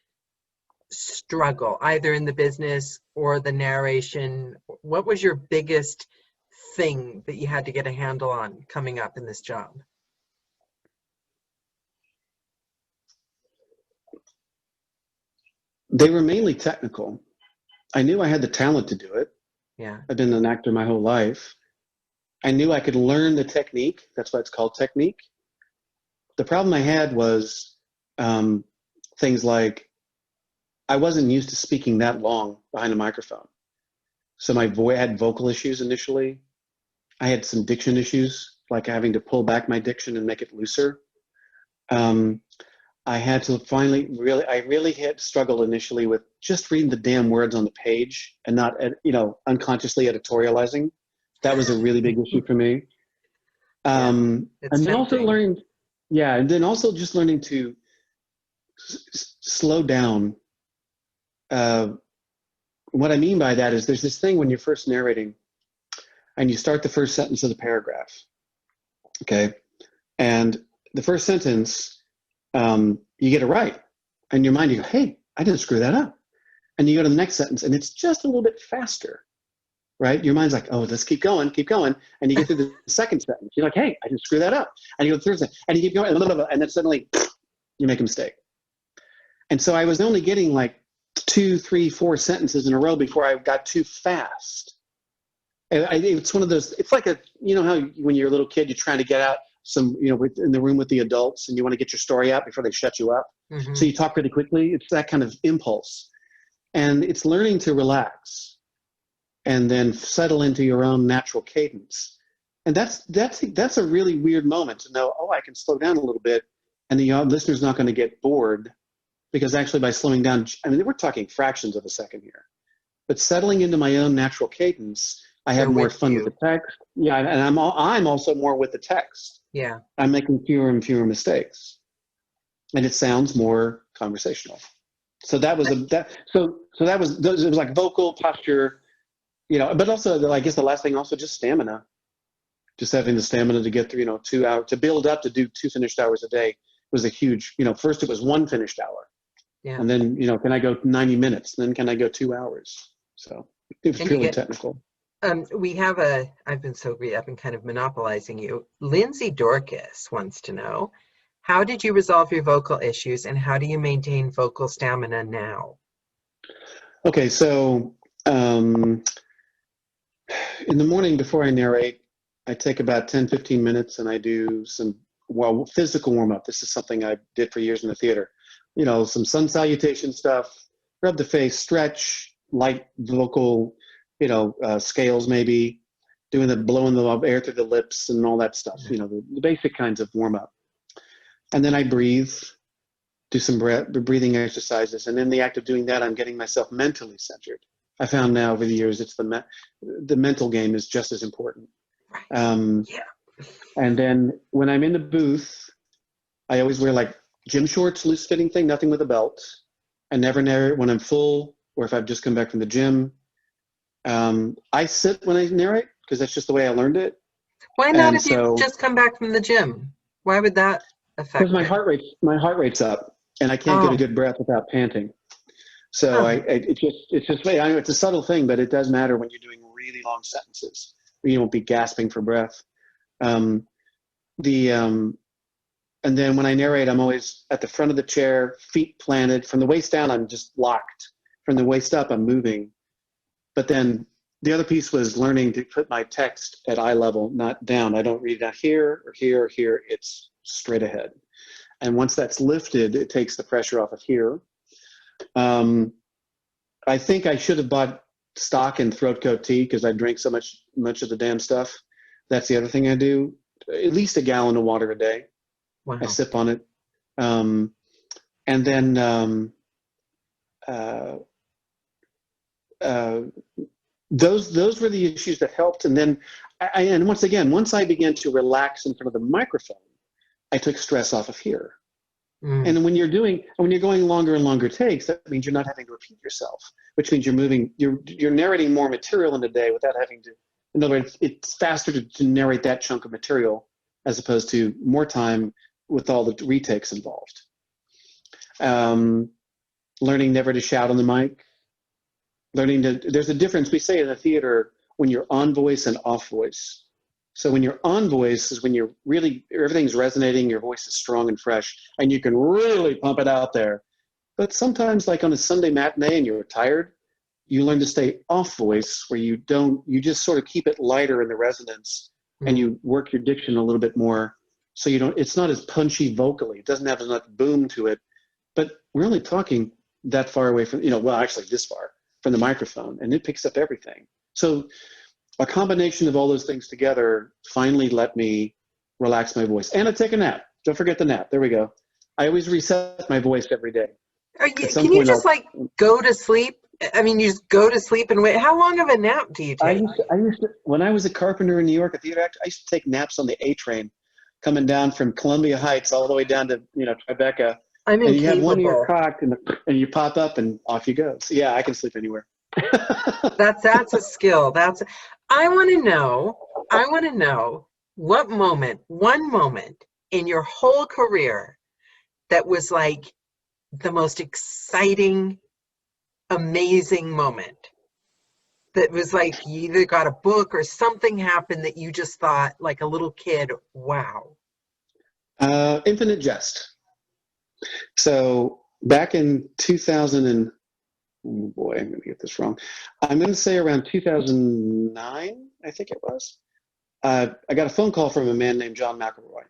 struggle, either in the business or the narration? What was your biggest thing that you had to get a handle on coming up in this job? They were mainly technical. I knew I had the talent to do it. Yeah. I've been an actor my whole life. I knew I could learn the technique. That's why it's called technique. The problem I had was things like I wasn't used to speaking that long behind a microphone. So I had vocal issues initially. I had some diction issues, like having to pull back my diction and make it looser. I had to really had struggle initially with just reading the damn words on the page and not, unconsciously editorializing. That was a really big issue for me. And then also learning just learning to slow down. What I mean by that is there's this thing when you're first narrating and you start the first sentence of the paragraph, okay? And the first sentence, you get it right. And your mind, you go, hey, I didn't screw that up. And you go to the next sentence and it's just a little bit faster, right? Your mind's like, oh, let's keep going. And you get to the second sentence. You're like, hey, I didn't screw that up. And you go to the third sentence and you keep going, and then suddenly you make a mistake. And so I was only getting like 2, 3, 4 sentences in a row before I got too fast. It's one of those, it's like how when you're a little kid, you're trying to get out some, in the room with the adults, and you want to get your story out before they shut you up. Mm-hmm. So you talk pretty quickly. It's that kind of impulse. And it's learning to relax and then settle into your own natural cadence. And that's a really weird moment to know, I can slow down a little bit, and the listener's not going to get bored, because actually by slowing down, we're talking fractions of a second here. But settling into my own natural cadence, I have more fun with the text. Yeah, and I'm also more with the text. Yeah. I'm making fewer and fewer mistakes, and it sounds more conversational. So that was it was like vocal posture, but also I guess the last thing also just stamina, just having the stamina to get through, 2 hours, to build up to do 2 finished hours a day was a huge, first it was 1 finished hour. Yeah. And then, can I go 90 minutes? Then can I go 2 hours? So it was purely technical. I've been so great. I've been kind of monopolizing you. Lindsay Dorcas wants to know, how did you resolve your vocal issues, and how do you maintain vocal stamina now? Okay, so in the morning before I narrate, I take about 10, 15 minutes and I do some physical warm-up. This is something I did for years in the theater. Some sun salutation stuff, rub the face, stretch, light vocal, scales maybe, blowing the air through the lips and all that stuff, the basic kinds of warm-up. And then I breathe, do some breathing exercises. And in the act of doing that, I'm getting myself mentally centered. I found now over the years, it's the mental game is just as important. And then when I'm in the booth, I always wear like gym shorts, loose fitting thing, nothing with a belt. I never narrate when I'm full, or if I've just come back from the gym. I sit when I narrate because that's just the way I learned it. Why not if you just come back from the gym? Why would that affect? Because my heart rate's up, and I can't get a good breath without panting. So it's a subtle thing, but it does matter when you're doing really long sentences. You won't be gasping for breath. And then when I narrate, I'm always at the front of the chair, feet planted. From the waist down, I'm just locked. From the waist up, I'm moving. But then the other piece was learning to put my text at eye level, not down. I don't read it out here or here or here. It's straight ahead. And once that's lifted, it takes the pressure off of here. I think I should have bought stock in throat coat tea because I drink so much of the damn stuff. That's the other thing I do. At least a gallon of water a day. Wow. I sip on it. And then those were the issues that helped. And then and once I began to relax in front of the microphone, I took stress off of here. And when you're going longer and longer takes, that means you're not having to repeat yourself, which means you're narrating more material in a day without having to. In other words, it's faster to narrate that chunk of material as opposed to more time with all the retakes involved. Learning never to shout on the mic. There's a difference, we say in the theater, when you're on voice and off voice. So when you're on voice is when everything's resonating, your voice is strong and fresh, and you can really pump it out there. But sometimes, like on a Sunday matinee and you're tired, you learn to stay off voice, where you just sort of keep it lighter in the resonance, and you work your diction a little bit more. So it's not as punchy vocally. It doesn't have as much boom to it. But we're only talking that far away from, actually this far from the microphone, and it picks up everything. So a combination of all those things together finally let me relax my voice. And I take a nap. Don't forget the nap. There we go. I always reset my voice every day. Can you just go to sleep? I mean, you just go to sleep and wait. How long of a nap do you take? I used to, when I was a carpenter in New York, a theater actor, I used to take naps on the A train, coming down from Columbia Heights all the way down to Tribeca. I'm incapable. And you have one ear cocked, and you pop up, and off you go. So yeah, I can sleep anywhere. That's a skill. I want to know one moment in your whole career that was like the most exciting, amazing moment. That was like you either got a book or something happened that you just thought, like a little kid, wow. Infinite Jest. So back in 2000 and, oh boy, I'm going to get this wrong. I'm going to say around 2009, I think it was. I got a phone call from a man named John McElroy.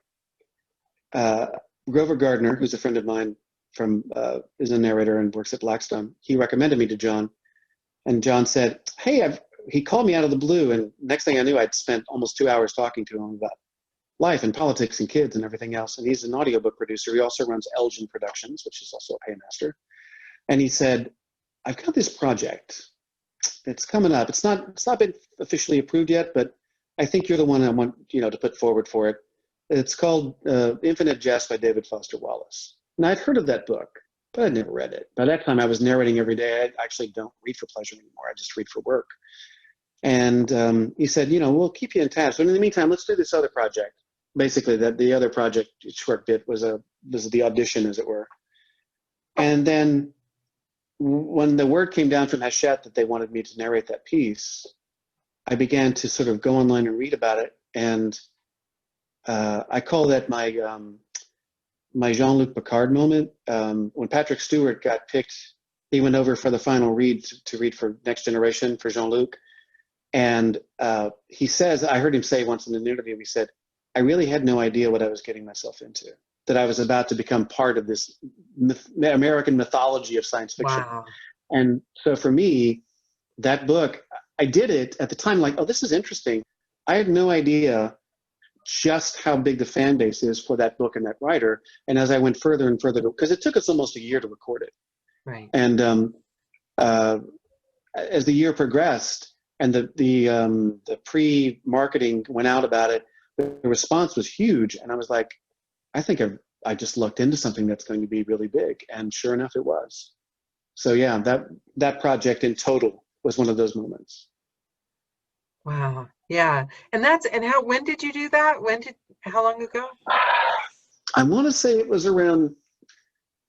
Grover Gardner, who's a friend of mine is a narrator and works at Blackstone. He recommended me to John, and John said, "Hey, he called me out of the blue, and next thing I knew, I'd spent almost 2 hours talking to him about life and politics and kids and everything else. And he's an audiobook producer. He also runs Elgin Productions, which is also a paymaster. And he said, I've got this project. It's coming up. It's not been officially approved yet, but I think you're the one I want, to put forward for it. It's called Infinite Jest by David Foster Wallace. And I'd heard of that book, but I'd never read it. By that time, I was narrating every day. I actually don't read for pleasure anymore. I just read for work. And he said, we'll keep you in touch. But in the meantime, let's do this other project. Basically, the other project short bit was the audition, as it were. And then when the word came down from Hachette that they wanted me to narrate that piece, I began to sort of go online and read about it. And I call that my Jean-Luc Picard moment. When Patrick Stewart got picked, he went over for the final read to read for Next Generation for Jean-Luc. And he says, I heard him say once in an interview, he said, I really had no idea what I was getting myself into, that I was about to become part of this American mythology of science fiction. Wow. And so for me, that book, I did it at the time like, oh, this is interesting. I had no idea just how big the fan base is for that book and that writer. And as I went further and further, because it took us almost a year to record it. Right. And as the year progressed and the pre-marketing went out about it, the response was huge. And I was like, I think I just looked into something that's going to be really big. And sure enough, it was. So yeah, that project in total was one of those moments. Wow. Yeah. And when did you do that? How long ago? I want to say it was around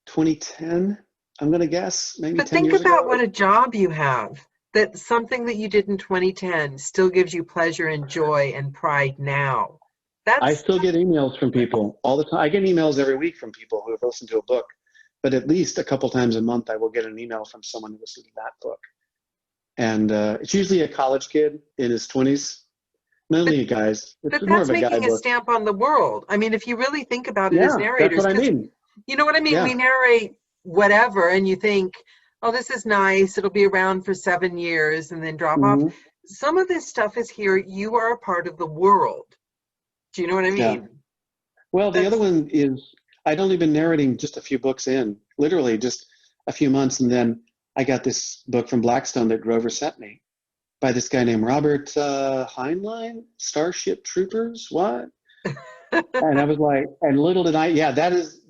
2010. I'm going to guess maybe 10 years ago. But think about what a job you have. That something that you did in 2010 still gives you pleasure and joy and pride now. I still get emails from people all the time. I get emails every week from people who have listened to a book, but at least a couple times a month, I will get an email from someone who listened to that book. And it's usually a college kid in his 20s, mainly guys. It's but more that's of a guy making a book. stamp on the world. I mean, if you really think about it as narrators, that's what I mean. You know what I mean? Yeah. We narrate whatever, and you think, oh, this is nice. It'll be around for 7 years and then drop off. Some of this stuff is here. You are a part of the world. Do you know what I mean? Yeah. Well, the other one is I'd only been narrating just a few books in, literally just a few months. And then I got this book from Blackstone that Grover sent me by this guy named Robert Heinlein, Starship Troopers, what? And I was like, and little did I,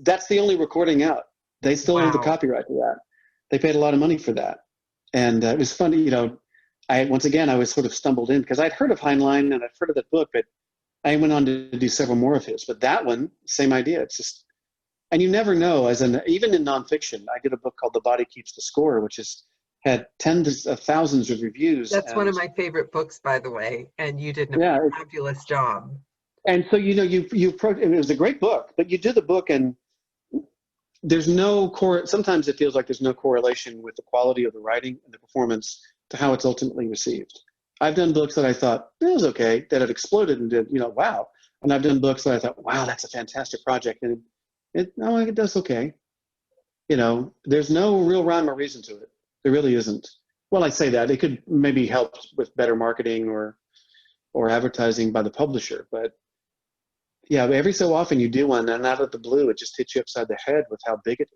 that's the only recording out. They still own the copyright to that. They paid a lot of money for that. And it was funny, I was sort of stumbled in because I'd heard of Heinlein and I'd heard of that book, but I went on to do several more of his. But that one, same idea. It's just, and you never know, even in nonfiction, I did a book called The Body Keeps the Score, which had tens of thousands of reviews. That's one of my favorite books, by the way, and you did a fabulous job. And so, it was a great book, but you do the book and there's sometimes it feels like there's no correlation with the quality of the writing and the performance to how it's ultimately received. I've done books that I thought, it was okay, that had exploded and did, wow. And I've done books that I thought, wow, that's a fantastic project. And it does okay. There's no real rhyme or reason to it. There really isn't. Well, I say that. It could maybe help with better marketing or advertising by the publisher. But yeah, every so often you do one, and out of the blue, it just hits you upside the head with how big it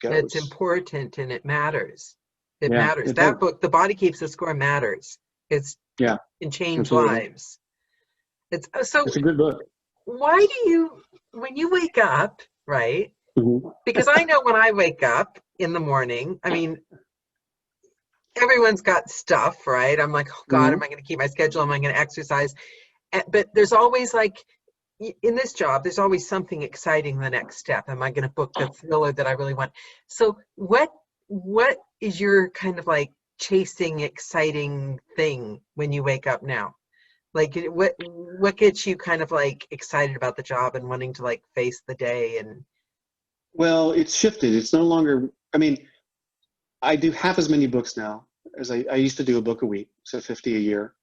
goes. It's important and it matters. It matters. That book, The Body Keeps the Score, matters. It can change lives. It's a good book. Why do you, when you wake up, right? Mm-hmm. Because I know when I wake up in the morning, I mean, everyone's got stuff, right? I'm like, oh God, am I going to keep my schedule? Am I going to exercise? But there's always in this job, there's always something exciting the next step. Am I going to book the thriller that I really want? So what is your kind of chasing exciting thing when you wake up now? What gets you kind of excited about the job and wanting to face the day? And well, it's shifted. It's no longer, I mean, I do half as many books now as I used to do a book a week, so 50 a year.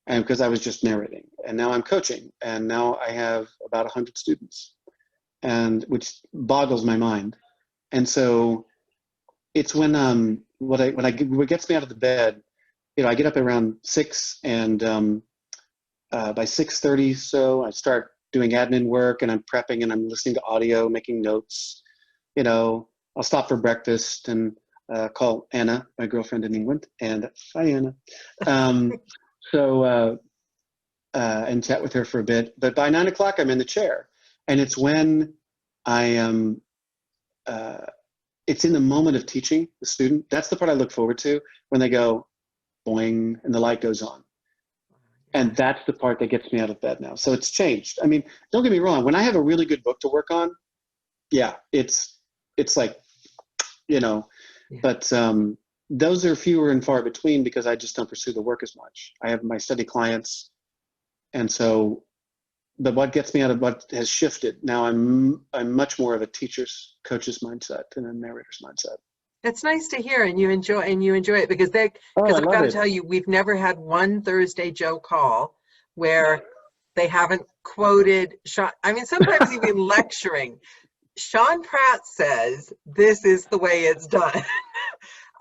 And because I was just narrating, and now I'm coaching, and now I have about 100 students, and which boggles my mind. And so it's when what gets me out of the bed, I get up around 6, and by 6:30, so I start doing admin work, and I'm prepping, and I'm listening to audio, making notes. I'll stop for breakfast and call Anna, my girlfriend in England, and hi, Anna. And chat with her for a bit. But by 9 o'clock, I'm in the chair, and it's when I am. It's in the moment of teaching the student. That's the part I look forward to, when they go boing and the light goes on. And that's the part that gets me out of bed now. So it's changed. I mean, don't get me wrong. When I have a really good book to work on, yeah, it's like, but those are fewer and far between, because I just don't pursue the work as much. I have my study clients. And so, but what gets me out of what has shifted now, I'm much more of a teacher's, coach's mindset than a narrator's mindset. That's nice to hear, and you enjoy it, because I I've got to love tell you, we've never had one Thursday Joe call where they haven't quoted Sean. I mean, sometimes even lecturing. Sean Pratt says, "This is the way it's done."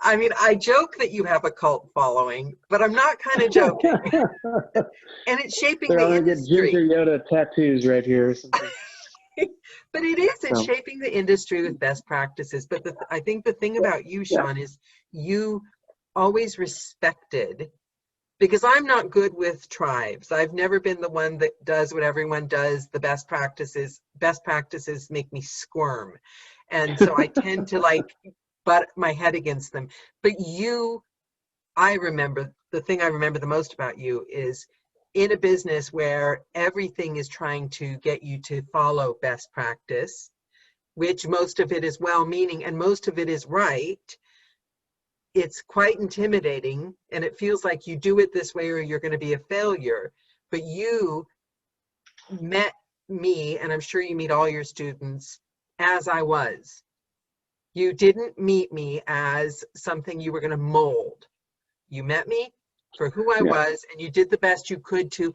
I mean, I joke that you have a cult following, but I'm not kind of joking. And it's shaping the industry. Get Ginger Yoda tattoos right here or something. But it's shaping the industry with best practices. But I think the thing about you, Sean, is you always respected, because I'm not good with tribes. I've never been the one that does what everyone does. The best practices make me squirm. And so I tend to butt my head against them. But the thing I remember the most about you is, in a business where everything is trying to get you to follow best practice, which most of it is well-meaning and most of it is right, it's quite intimidating, and it feels like you do it this way or you're going to be a failure. But you met me, and I'm sure you meet all your students, as I was. You didn't meet me as something you were going to mold. You met me for who I was, and you did the best you could to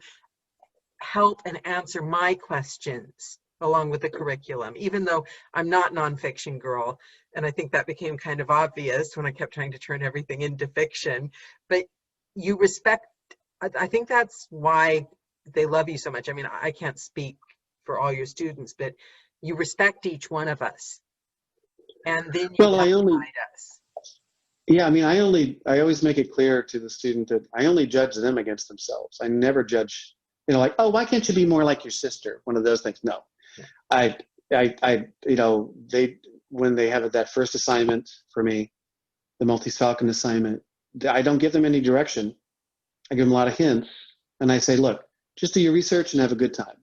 help and answer my questions along with the curriculum, even though I'm not nonfiction girl. And I think that became kind of obvious when I kept trying to turn everything into fiction. But you respect, I think that's why they love you so much. I mean, I can't speak for all your students, but you respect each one of us. And then you guide us. Yeah, I mean, I always make it clear to the student that I only judge them against themselves. I never judge, like, oh, why can't you be more like your sister? One of those things. No, when they have that first assignment for me, the multi-falcon assignment, I don't give them any direction. I give them a lot of hints, and I say, look, just do your research and have a good time.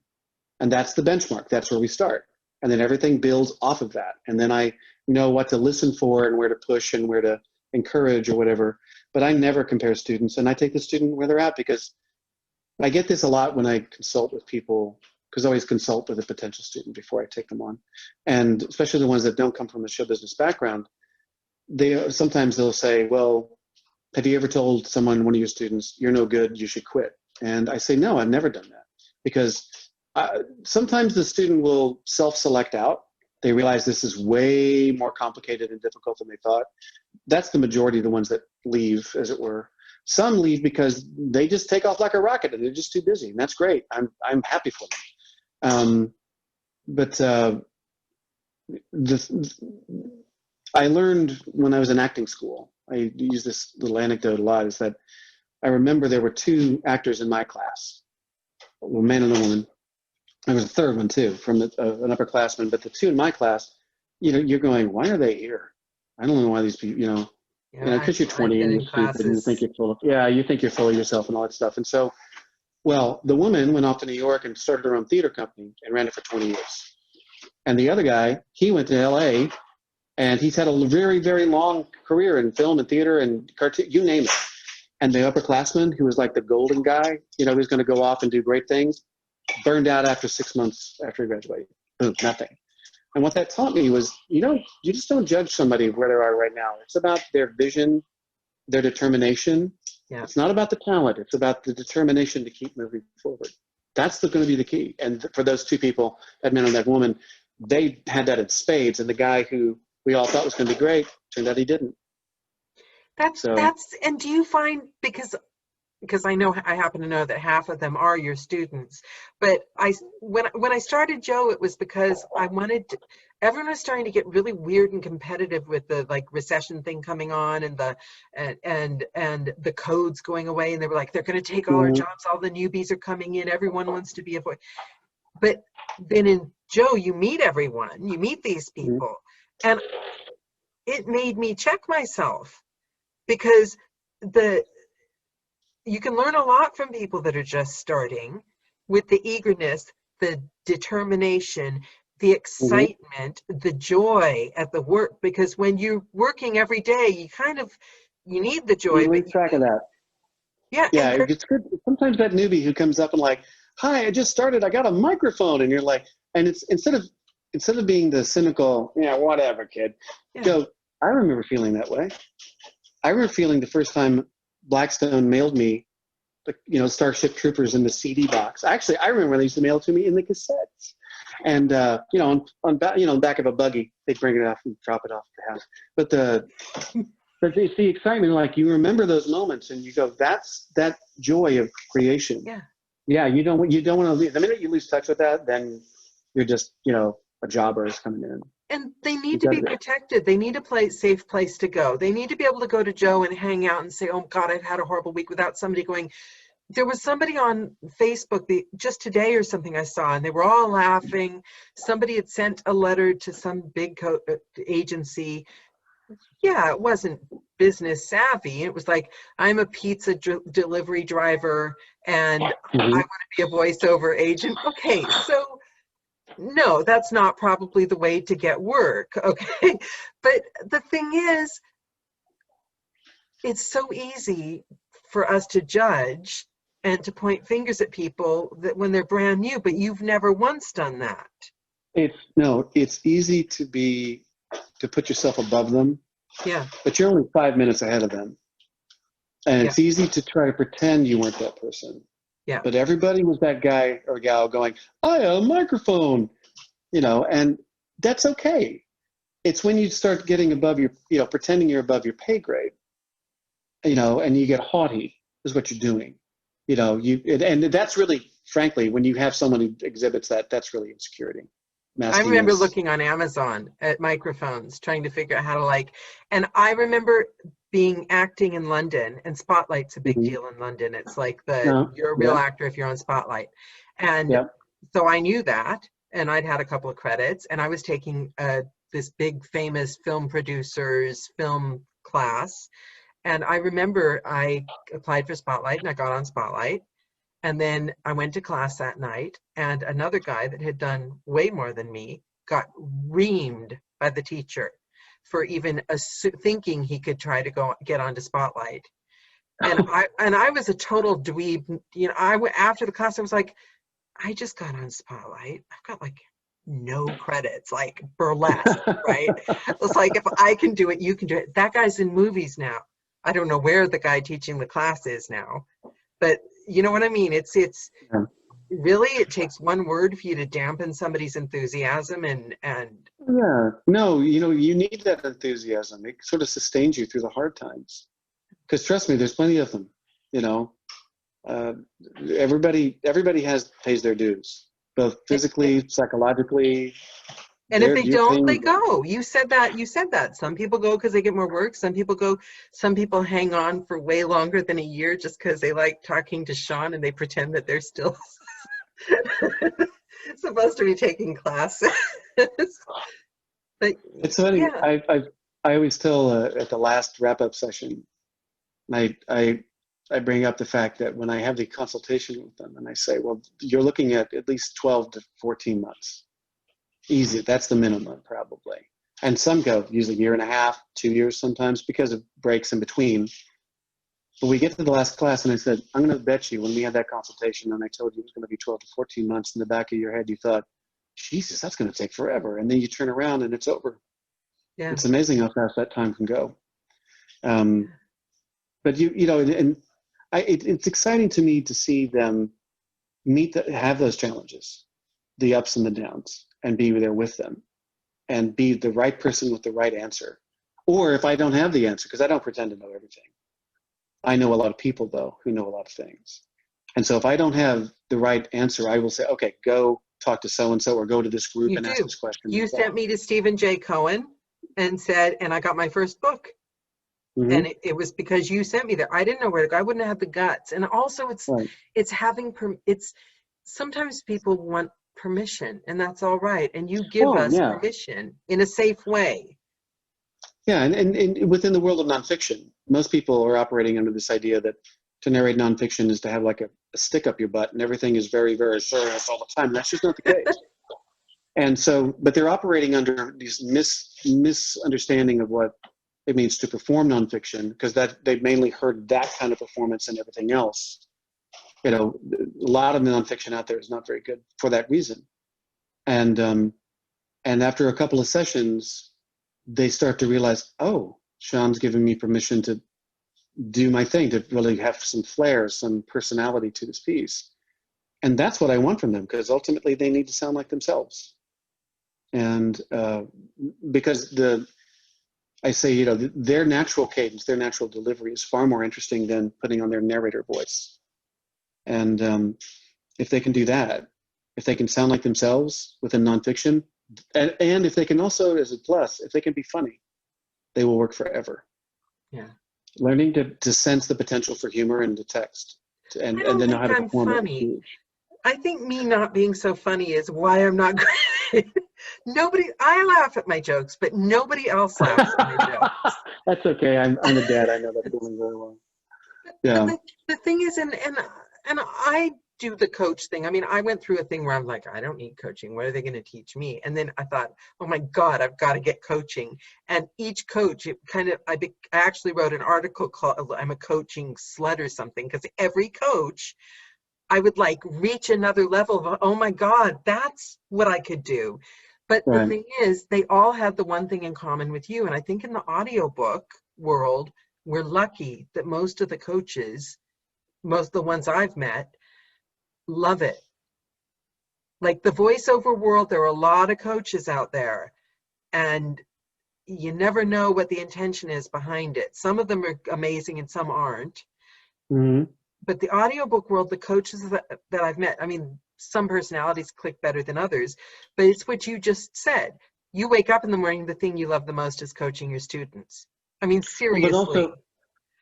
And that's the benchmark. That's where we start. And then everything builds off of that. And then I know what to listen for and where to push and where to encourage or whatever. But I never compare students, and I take the student where they're at, because I get this a lot when I consult with people, because I always consult with a potential student before I take them on. And especially the ones that don't come from a show business background, sometimes they'll say, well, have you ever told someone, one of your students, you're no good, you should quit? And I say, no, I've never done that. Because sometimes the student will self-select out. They realize this is way more complicated and difficult than they thought. That's the majority of the ones that leave, as it were. Some leave because they just take off like a rocket and they're just too busy, and that's great. I'm happy for them. I learned when I was in acting school, I use this little anecdote a lot, is that I remember there were 2 actors in my class, a man and a woman. There was a third one too, from an upperclassman, but the 2 in my class, you're going, why are they here? I don't know why these people, because you're 20 and you're stupid and you think you're full of yourself and all that stuff. And so, well, the woman went off to New York and started her own theater company and ran it for 20 years. And the other guy, he went to LA, and he's had a very, very long career in film and theater and cartoon, you name it. And the upperclassman, who was like the golden guy, who's going to go off and do great things, burned out after 6 months after he graduated. Boom, nothing. And what that taught me was, you just don't judge somebody where they are right now. It's about their vision, their determination. Yeah. It's not about the talent. It's about the determination to keep moving forward. That's going to be the key. And for those 2 people, that man and that woman, they had that in spades, and the guy who we all thought was going to be great turned out he didn't. And do you find, because I know, I happen to know that half of them are your students, but when I started Joe, it was because everyone was starting to get really weird and competitive with the like recession thing coming on, and the codes going away, and they were like, they're going to take all our jobs, all the newbies are coming in, everyone wants to be a voice. But then in Joe, you meet everyone, you meet these people, and it made me check myself, because you can learn a lot from people that are just starting, with the eagerness, the determination, the excitement, the joy at the work. Because when you're working every day, you need the joy. You lose track of that. Yeah. Yeah, it's good. Sometimes that newbie who comes up and like, hi, I just started, I got a microphone, and you're like, and it's instead of being the cynical, yeah, whatever, kid, go, I remember feeling that way. I remember feeling the first time Blackstone mailed me, Starship Troopers in the CD box. Actually, I remember when they used to mail it to me in the cassettes. And, on the back of a buggy, they'd bring it off and drop it off at the house. But it's the excitement, like you remember those moments and you go, that's that joy of creation. Yeah. Yeah, you don't want to leave. The minute you lose touch with that, then you're just, a jobber is coming in. And they need to be protected. They need a safe place to go. They need to be able to go to Joe and hang out and say, oh God, I've had a horrible week, without somebody going. There was somebody on Facebook just today or something I saw, and they were all laughing. Somebody had sent a letter to some big agency. Yeah, it wasn't business savvy. It was like, I'm a pizza delivery driver, and I want to be a voiceover agent. Okay, so no, that's not probably the way to get work. Okay, but the thing is, it's so easy for us to judge and to point fingers at people that when they're brand new, but you've never once done that. It's easy to put yourself above them. Yeah. But you're only 5 minutes ahead of them. And it's easy to try to pretend you weren't that person. Yeah. But everybody was that guy or gal going, I have a microphone, and that's okay. It's when you start getting above your, pretending you're above your pay grade, and you get haughty is what you're doing. And that's really, frankly, when you have someone who exhibits that, that's really insecurity. I remember looking on Amazon at microphones, trying to figure out how to and I remember acting in London, and Spotlight's a big deal in London. It's like you're a real actor if you're on Spotlight. And so I knew that, and I'd had a couple of credits, and I was taking this big famous film producer's film class. And I remember I applied for Spotlight and I got on Spotlight. And then I went to class that night, and another guy that had done way more than me got reamed by the teacher for even thinking he could try to get onto Spotlight. And I was a total dweeb. After the class, I was like, I just got on Spotlight. I've got no credits, like burlesque, right? It's like, if I can do it, you can do it. That guy's in movies now. I don't know where the guy teaching the class is now, but you know what I mean? It's really, it takes one word for you to dampen somebody's enthusiasm and yeah, no, you need that enthusiasm. It sort of sustains you through the hard times. Because trust me, there's plenty of them. Everybody pays their dues, both physically, psychologically. And if they don't, they go. You said that. Some people go because they get more work. Some people hang on for way longer than a year just because they like talking to Sean and they pretend that they're still supposed to be taking classes. But it's funny. Yeah. I always tell at the last wrap-up session, I bring up the fact that when I have the consultation with them and I say, well, you're looking at least 12 to 14 months. Easy. That's the minimum, probably. And some go usually a year and a half, 2 years sometimes because of breaks in between. But we get to the last class and I said, I'm going to bet you when we had that consultation and I told you it was going to be 12 to 14 months, in the back of your head you thought, Jesus, that's going to take forever. And then you turn around and it's over. Yeah. It's amazing how fast that time can go. But it's exciting to me to see them have those challenges, the ups and the downs, and be there with them and be the right person with the right answer. Or if I don't have the answer, because I don't pretend to know everything. I know a lot of people, though, who know a lot of things. And so if I don't have the right answer, I will say, okay, go talk to so-and-so or go to this group You and ask do. this question. You sent me to Stephen J. Cohen and said, and I got my first book. Mm-hmm. And it was because you sent me there. I didn't know where to go. I wouldn't have the guts. And also it's having, sometimes people want permission, and that's all right. And you give us permission in a safe way. Yeah, and within the world of nonfiction, most people are operating under this idea that to narrate nonfiction is to have like a stick up your butt and everything is very, very serious all the time. That's just not the case. And so, but they're operating under these misunderstanding of what it means to perform nonfiction, because that they've mainly heard that kind of performance and everything else. You know, a lot of the nonfiction out there is not very good for that reason. And after a couple of sessions, they start to realize, oh, Sean's giving me permission to do my thing, to really have some flair, some personality to this piece. And that's what I want from them, because ultimately they need to sound like themselves. And because I say, you know, their natural cadence, their natural delivery is far more interesting than putting on their narrator voice. And if they can do that, if they can sound like themselves within nonfiction, and if they can also, as a plus, if they can be funny, they will work forever. Yeah. Learning to sense the potential for humor in the text and then know how to perform it. I think me not being so funny is why I'm not great. I laugh at my jokes, but nobody else laughs at my jokes. That's okay. I'm a dad. I know that feeling very well. Yeah. The thing is, and I do the coach thing. I mean, I went through a thing where I'm like, I don't need coaching. What are they going to teach me? And then I thought, oh my God, I've got to get coaching. And each coach, I actually wrote an article called I'm a coaching slut or something, because every coach, I would like reach another level of, oh my God, that's what I could do. But the thing is, they all had the one thing in common with you. And I think in the audiobook world, we're lucky that most of the coaches, most of the ones I've met, love it. Like the voiceover world, there are a lot of coaches out there, and you never know what the intention is behind it. Some of them are amazing and some aren't. Mm-hmm. But the audiobook world, the coaches that I've met, I mean, some personalities click better than others, but it's what you just said. You wake up in the morning, the thing you love the most is coaching your students. I mean, seriously. But also,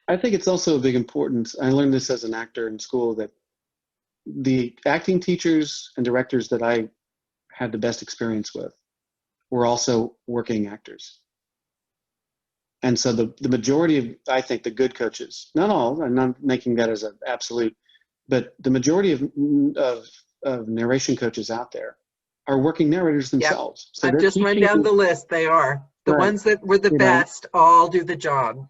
I think it's also a big importance. I learned this as an actor in school, that the acting teachers and directors that I had the best experience with were also working actors. And so the majority of, I think, the good coaches, not all, I'm not making that as an absolute, but the majority of narration coaches out there are working narrators themselves. Yep. So I've just run down the list. They are. The ones that were the best all do the job.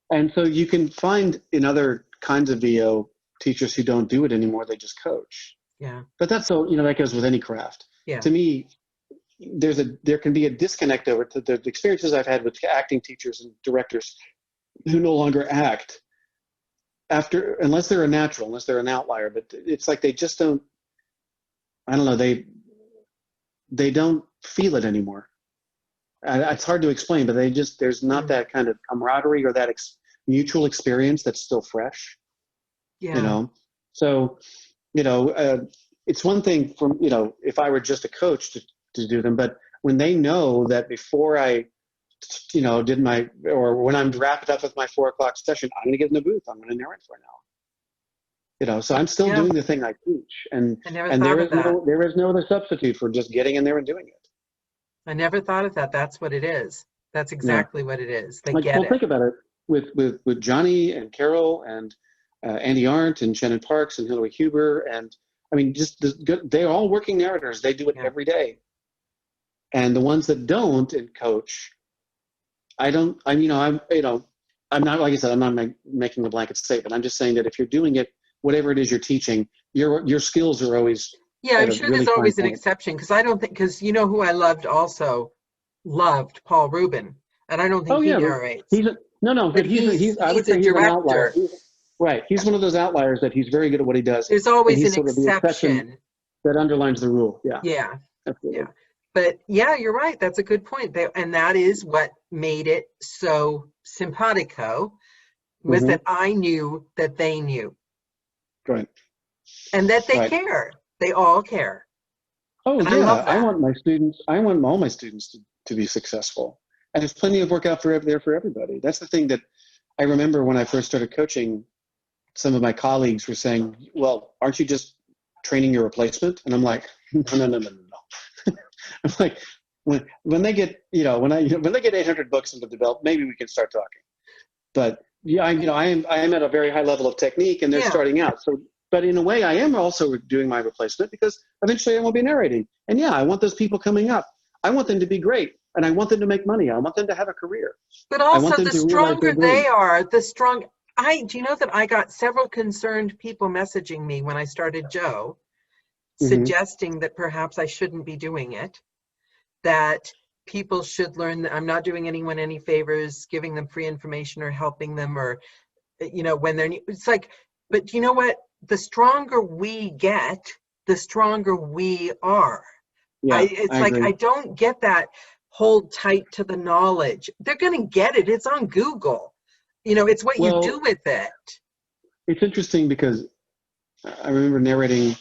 And so you can find in other kinds of VO teachers who don't do it anymore, they just coach. Yeah. But that's so, you know, that goes with any craft. Yeah. To me, there can be a disconnect over to the experiences I've had with acting teachers and directors who no longer act unless they're a natural, unless they're an outlier. But it's like they just don't, I don't know, they don't feel it anymore. It's hard to explain, but there's not that kind of camaraderie or that mutual experience that's still fresh. Yeah. You know, so, you know, it's one thing from, you know, if I were just a coach to do them, but when they know that before I, you know, or when I'm wrapped up with my 4 o'clock session, I'm going to get in the booth, I'm going to narrate for an hour. You know, so I'm still doing the thing I teach, and there is no other substitute for just getting in there and doing it. I never thought of that. That's what it is. That's exactly what it is. They get it. Think about it with Johnny and Carol and Andy Arndt and Shannon Parks and Hillary Huber, and I mean, they're all working narrators. They do it every day. And the ones that don't and coach, I'm not, like I said, I'm not making a blanket statement. I'm just saying that if you're doing it, whatever it is you're teaching, your skills are always. Yeah, I'm sure there's always an exception, because you know who I loved Paul Rubin, and I don't think he narrates. He's a director. Right, he's one of those outliers that he's very good at what he does. There's always an exception that underlines the rule. Yeah. Yeah. Absolutely. Yeah. But yeah, you're right. That's a good point. And that is what made it so simpatico, was Hmm. that I knew that they knew Right. and that they Right. care. They all care. Oh And I yeah, love that. I want all my students to be successful. And there's plenty of work out there for everybody. That's the thing that I remember when I first started coaching, some of my colleagues were saying, well, aren't you just training your replacement? And I'm like, no, no, no, no, no, no. I'm like, when they get, when they get 800 books under the belt, maybe we can start talking. But yeah, I am at a very high level of technique, and they're Yeah. starting out. So, but in a way, I am also doing my replacement, because eventually I will be narrating. And yeah, I want those people coming up. I want them to be great, and I want them to make money. I want them to have a career. But I want also, them the to realize their stronger they dreams. are, the strong. Do you know that I got several concerned people messaging me when I started Joe, Hmm. suggesting that perhaps I shouldn't be doing it, that people should learn that I'm not doing anyone any favors, giving them free information or helping them, or, when they're, it's like, but you know what? The stronger we get, the stronger we are. Yeah, It's I like, agree. I don't get that hold tight to the knowledge. They're going to get it. It's on Google. It's what you do Well, with it. it's interesting because I remember narrating.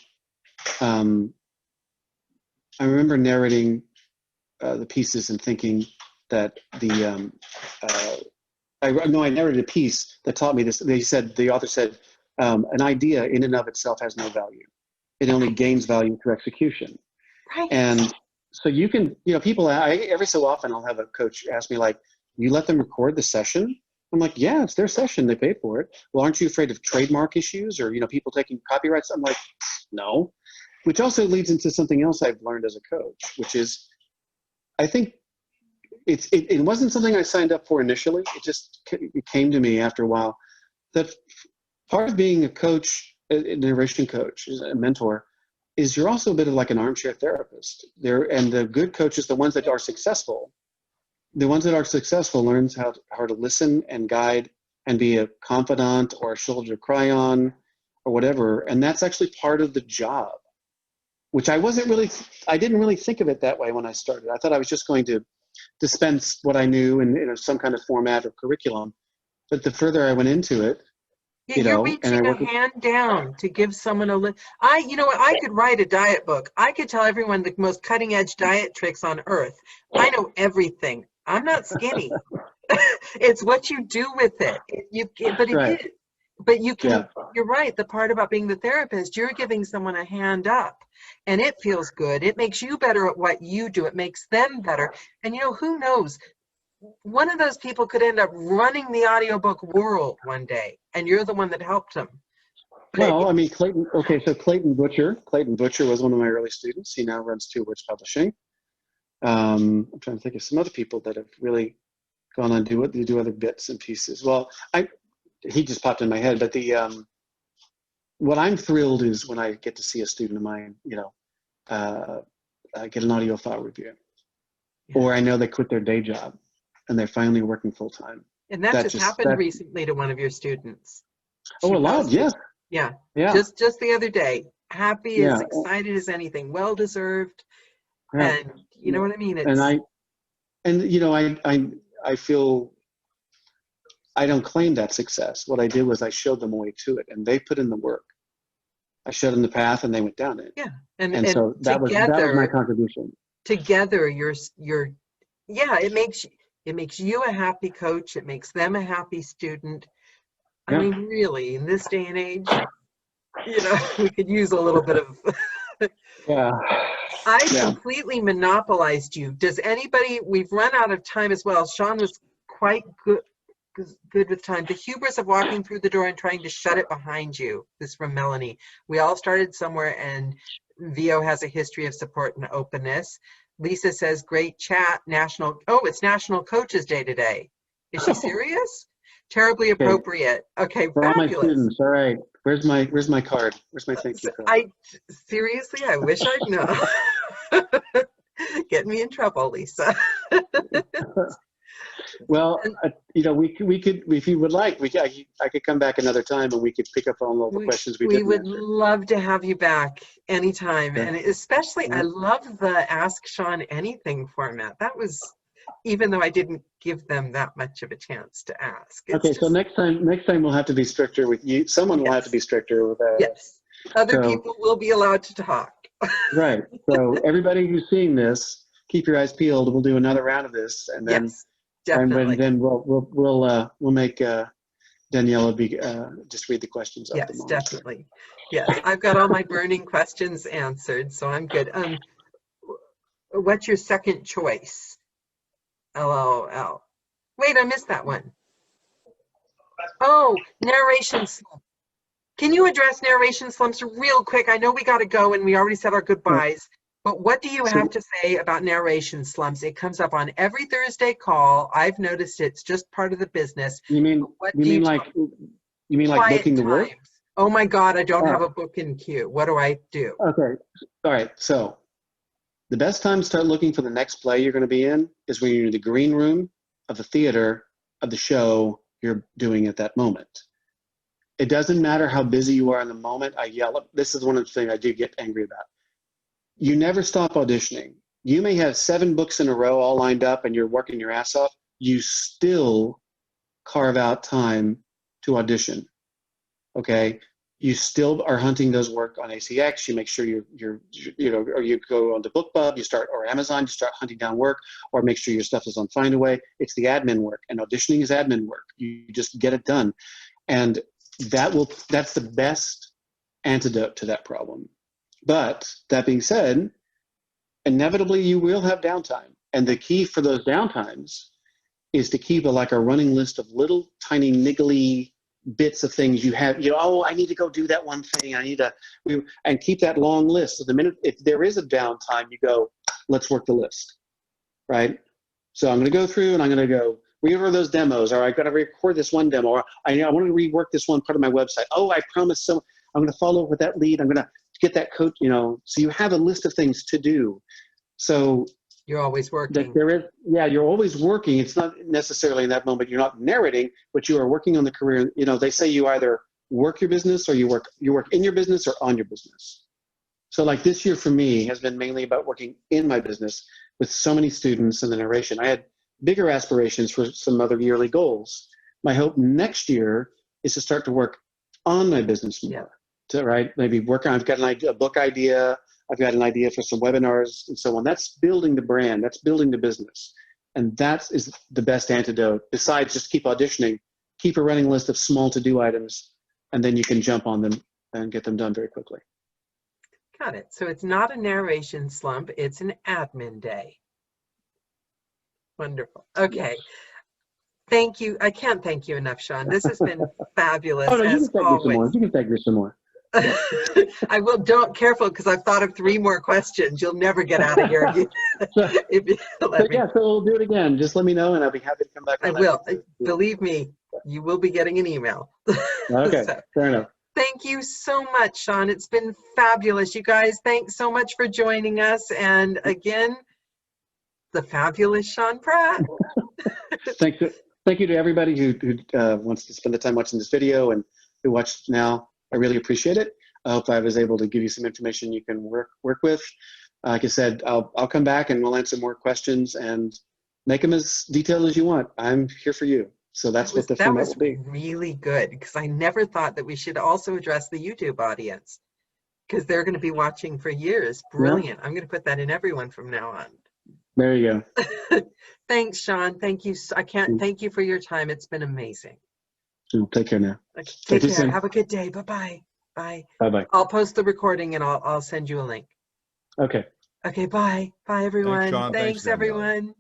Um, I remember narrating the pieces and thinking that uh, I narrated a piece that taught me this. The author said, an idea in and of itself has no value. It only gains value through execution. Right. And so you can, people, every so often I'll have a coach ask me, like, you let them record the session? I'm like, yeah, it's their session. They paid for it. Well, aren't you afraid of trademark issues or, people taking copyrights? I'm like, no. Which also leads into something else I've learned as a coach, which is, I think it wasn't something I signed up for initially. It came to me after a while that part of being a coach, a narration coach, a mentor, is you're also a bit of like an armchair therapist. And the good coaches, the ones that are successful, learns how to listen and guide and be a confidant or a shoulder to cry on or whatever. And that's actually part of the job, which I didn't really think of it that way when I started. I thought I was just going to dispense what I knew in some kind of format or curriculum. But the further I went into it, Yeah, you're and I reaching a worked with, hand down to give someone a you know what? I could write a diet book. I could tell everyone the most cutting edge diet tricks on earth. I know everything. I'm not skinny. It's what you do with it. But it right, is. But yeah. you're right. The part about being the therapist, you're giving someone a hand up, and it feels good. It makes you better at what you do. It makes them better. And who knows? One of those people could end up running the audiobook world one day, and you're the one that helped them. But Well, I mean, so Clayton Butcher was one of my early students. He now runs Two Words Publishing. I'm trying to think of some other people that have really gone on to do other bits and pieces. Well, he just popped in my head, but what I'm thrilled is when I get to see a student of mine, get an audio file review, yeah. or I know they quit their day job and they're finally working full time. And that That just just happened that recently to one of your students. Oh, She a lot, posted, yeah, yeah, yeah, just the other day. Happy, as yeah, excited as anything, well deserved. yeah, And you know what I mean? and It's I feel I don't claim that success. What I did was I showed them a way to it, and they put in the work. I showed them the path, and they went down it. yeah. And And so that was my contribution. together you're yeah, it makes you a happy coach, it makes them a happy student. I Yeah, mean, really, in this day and age, we could use a little bit of yeah, I yeah. completely monopolized you. Does anybody, we've run out of time as well. Sean was quite good with time. The hubris of walking through the door and trying to shut it behind you. This from Melanie. We all started somewhere, and VO has a history of support and openness. Lisa says, great chat. It's National Coaches Day today. Is she serious? Terribly Okay, appropriate. Okay, for all my fabulous. students. All right, where's my card? Where's my thank you card? Seriously, I wish I'd know. Get me in trouble, Lisa. Well, you know, we could, if you would like, I could come back another time and we could pick up on all the questions we didn't would answer. love to have you back anytime. Okay. And especially, Yeah. I love the Ask Sean Anything format. That was, even though I didn't give them that much of a chance to ask. It's Okay, so next time we'll have to be stricter with you. Someone will have to be stricter with us. Yes. Other So, people will be allowed to talk. right. So everybody who's seeing this, keep your eyes peeled. We'll do another round of this, and then Yes, definitely. then we'll make Daniela just read the questions up the Yes, monitor. definitely. Yes, I've got all my burning questions answered, so I'm good. What's your second choice? LOL. Wait, I missed that one. Oh, narration slump. Can you address narration slumps real quick? I know we got to go and we already said our goodbyes, but what do you have to say about narration slumps? It comes up on every Thursday call. I've noticed it's just part of the business. You mean like booking the work? Oh my God, I don't have a book in queue. What do I do? Okay. All right. So the best time to start looking for the next play you're going to be in is when you're in the green room of the theater of the show you're doing at that moment. It doesn't matter how busy you are in the moment. I yell up. This is one of the things I do get angry about. You never stop auditioning. You may have 7 books in a row all lined up and you're working your ass off. You still carve out time to audition. Okay? You still are hunting those work on ACX. You make sure or you go on to BookBub, or Amazon, you start hunting down work, or make sure your stuff is on Findaway. It's the admin work, and auditioning is admin work. You just get it done. And that's the best antidote to that problem. But that being said, inevitably you will have downtime. And the key for those downtimes is to keep a running list of little tiny niggly bits of things you have. Oh, I need to go do that one thing. And keep that long list. So the minute, if there is a downtime, you go, let's work the list, right? So I'm going to go through and I'm going to go reorder those demos, or I've got to record this one demo, or I want to rework this one part of my website. Oh, I promised I'm going to follow up with that lead. I'm going to get that coach, so you have a list of things to do. So you're always working. You're always working. It's not necessarily in that moment you're not narrating, but you are working on the career. They say you either work your business or you work in your business or on your business. So like this year for me has been mainly about working in my business with so many students in the narration. I had bigger aspirations for some other yearly goals. My hope next year is to start to work on my business more. Maybe work on, I've got an idea, a book idea, I've got an idea for some webinars and so on. That's building the brand, that's building the business. And that is the best antidote. Besides just keep auditioning, keep a running list of small to-do items, and then you can jump on them and get them done very quickly. Got it. So it's not a narration slump, it's an admin day. Wonderful. Okay. Thank you. I can't thank you enough, Sean. This has been fabulous. Oh, no, as always. You can thank me some more. I will. Don't careful, because I've thought of 3 more questions. You'll never get out of here if you let me. Yeah, so we'll do it again. Just let me know, and I'll be happy to come back. I will. Believe me, you will be getting an email. Okay, fair enough. Thank you so much, Sean. It's been fabulous. You guys, thanks so much for joining us. And again, the fabulous Sean Pratt. Thank you to everybody who wants to spend the time watching this video and who watched now. I really appreciate it. I hope I was able to give you some information you can work with. Like I said, I'll come back and we'll answer more questions and make them as detailed as you want. I'm here for you. So that's what the format will be. That was really good, because I never thought that we should also address the YouTube audience, because they're going to be watching for years. Brilliant. Yeah. I'm going to put that in everyone from now on. There you go. Thanks, Sean. Thank you. I can't thank you for your time. It's been amazing. Take care now. Okay, take care. Have a good day. Bye-bye. Bye. Bye-bye. I'll post the recording and I'll send you a link. Okay. Okay, bye. Bye, everyone. Thanks, Sean. Thanks everyone.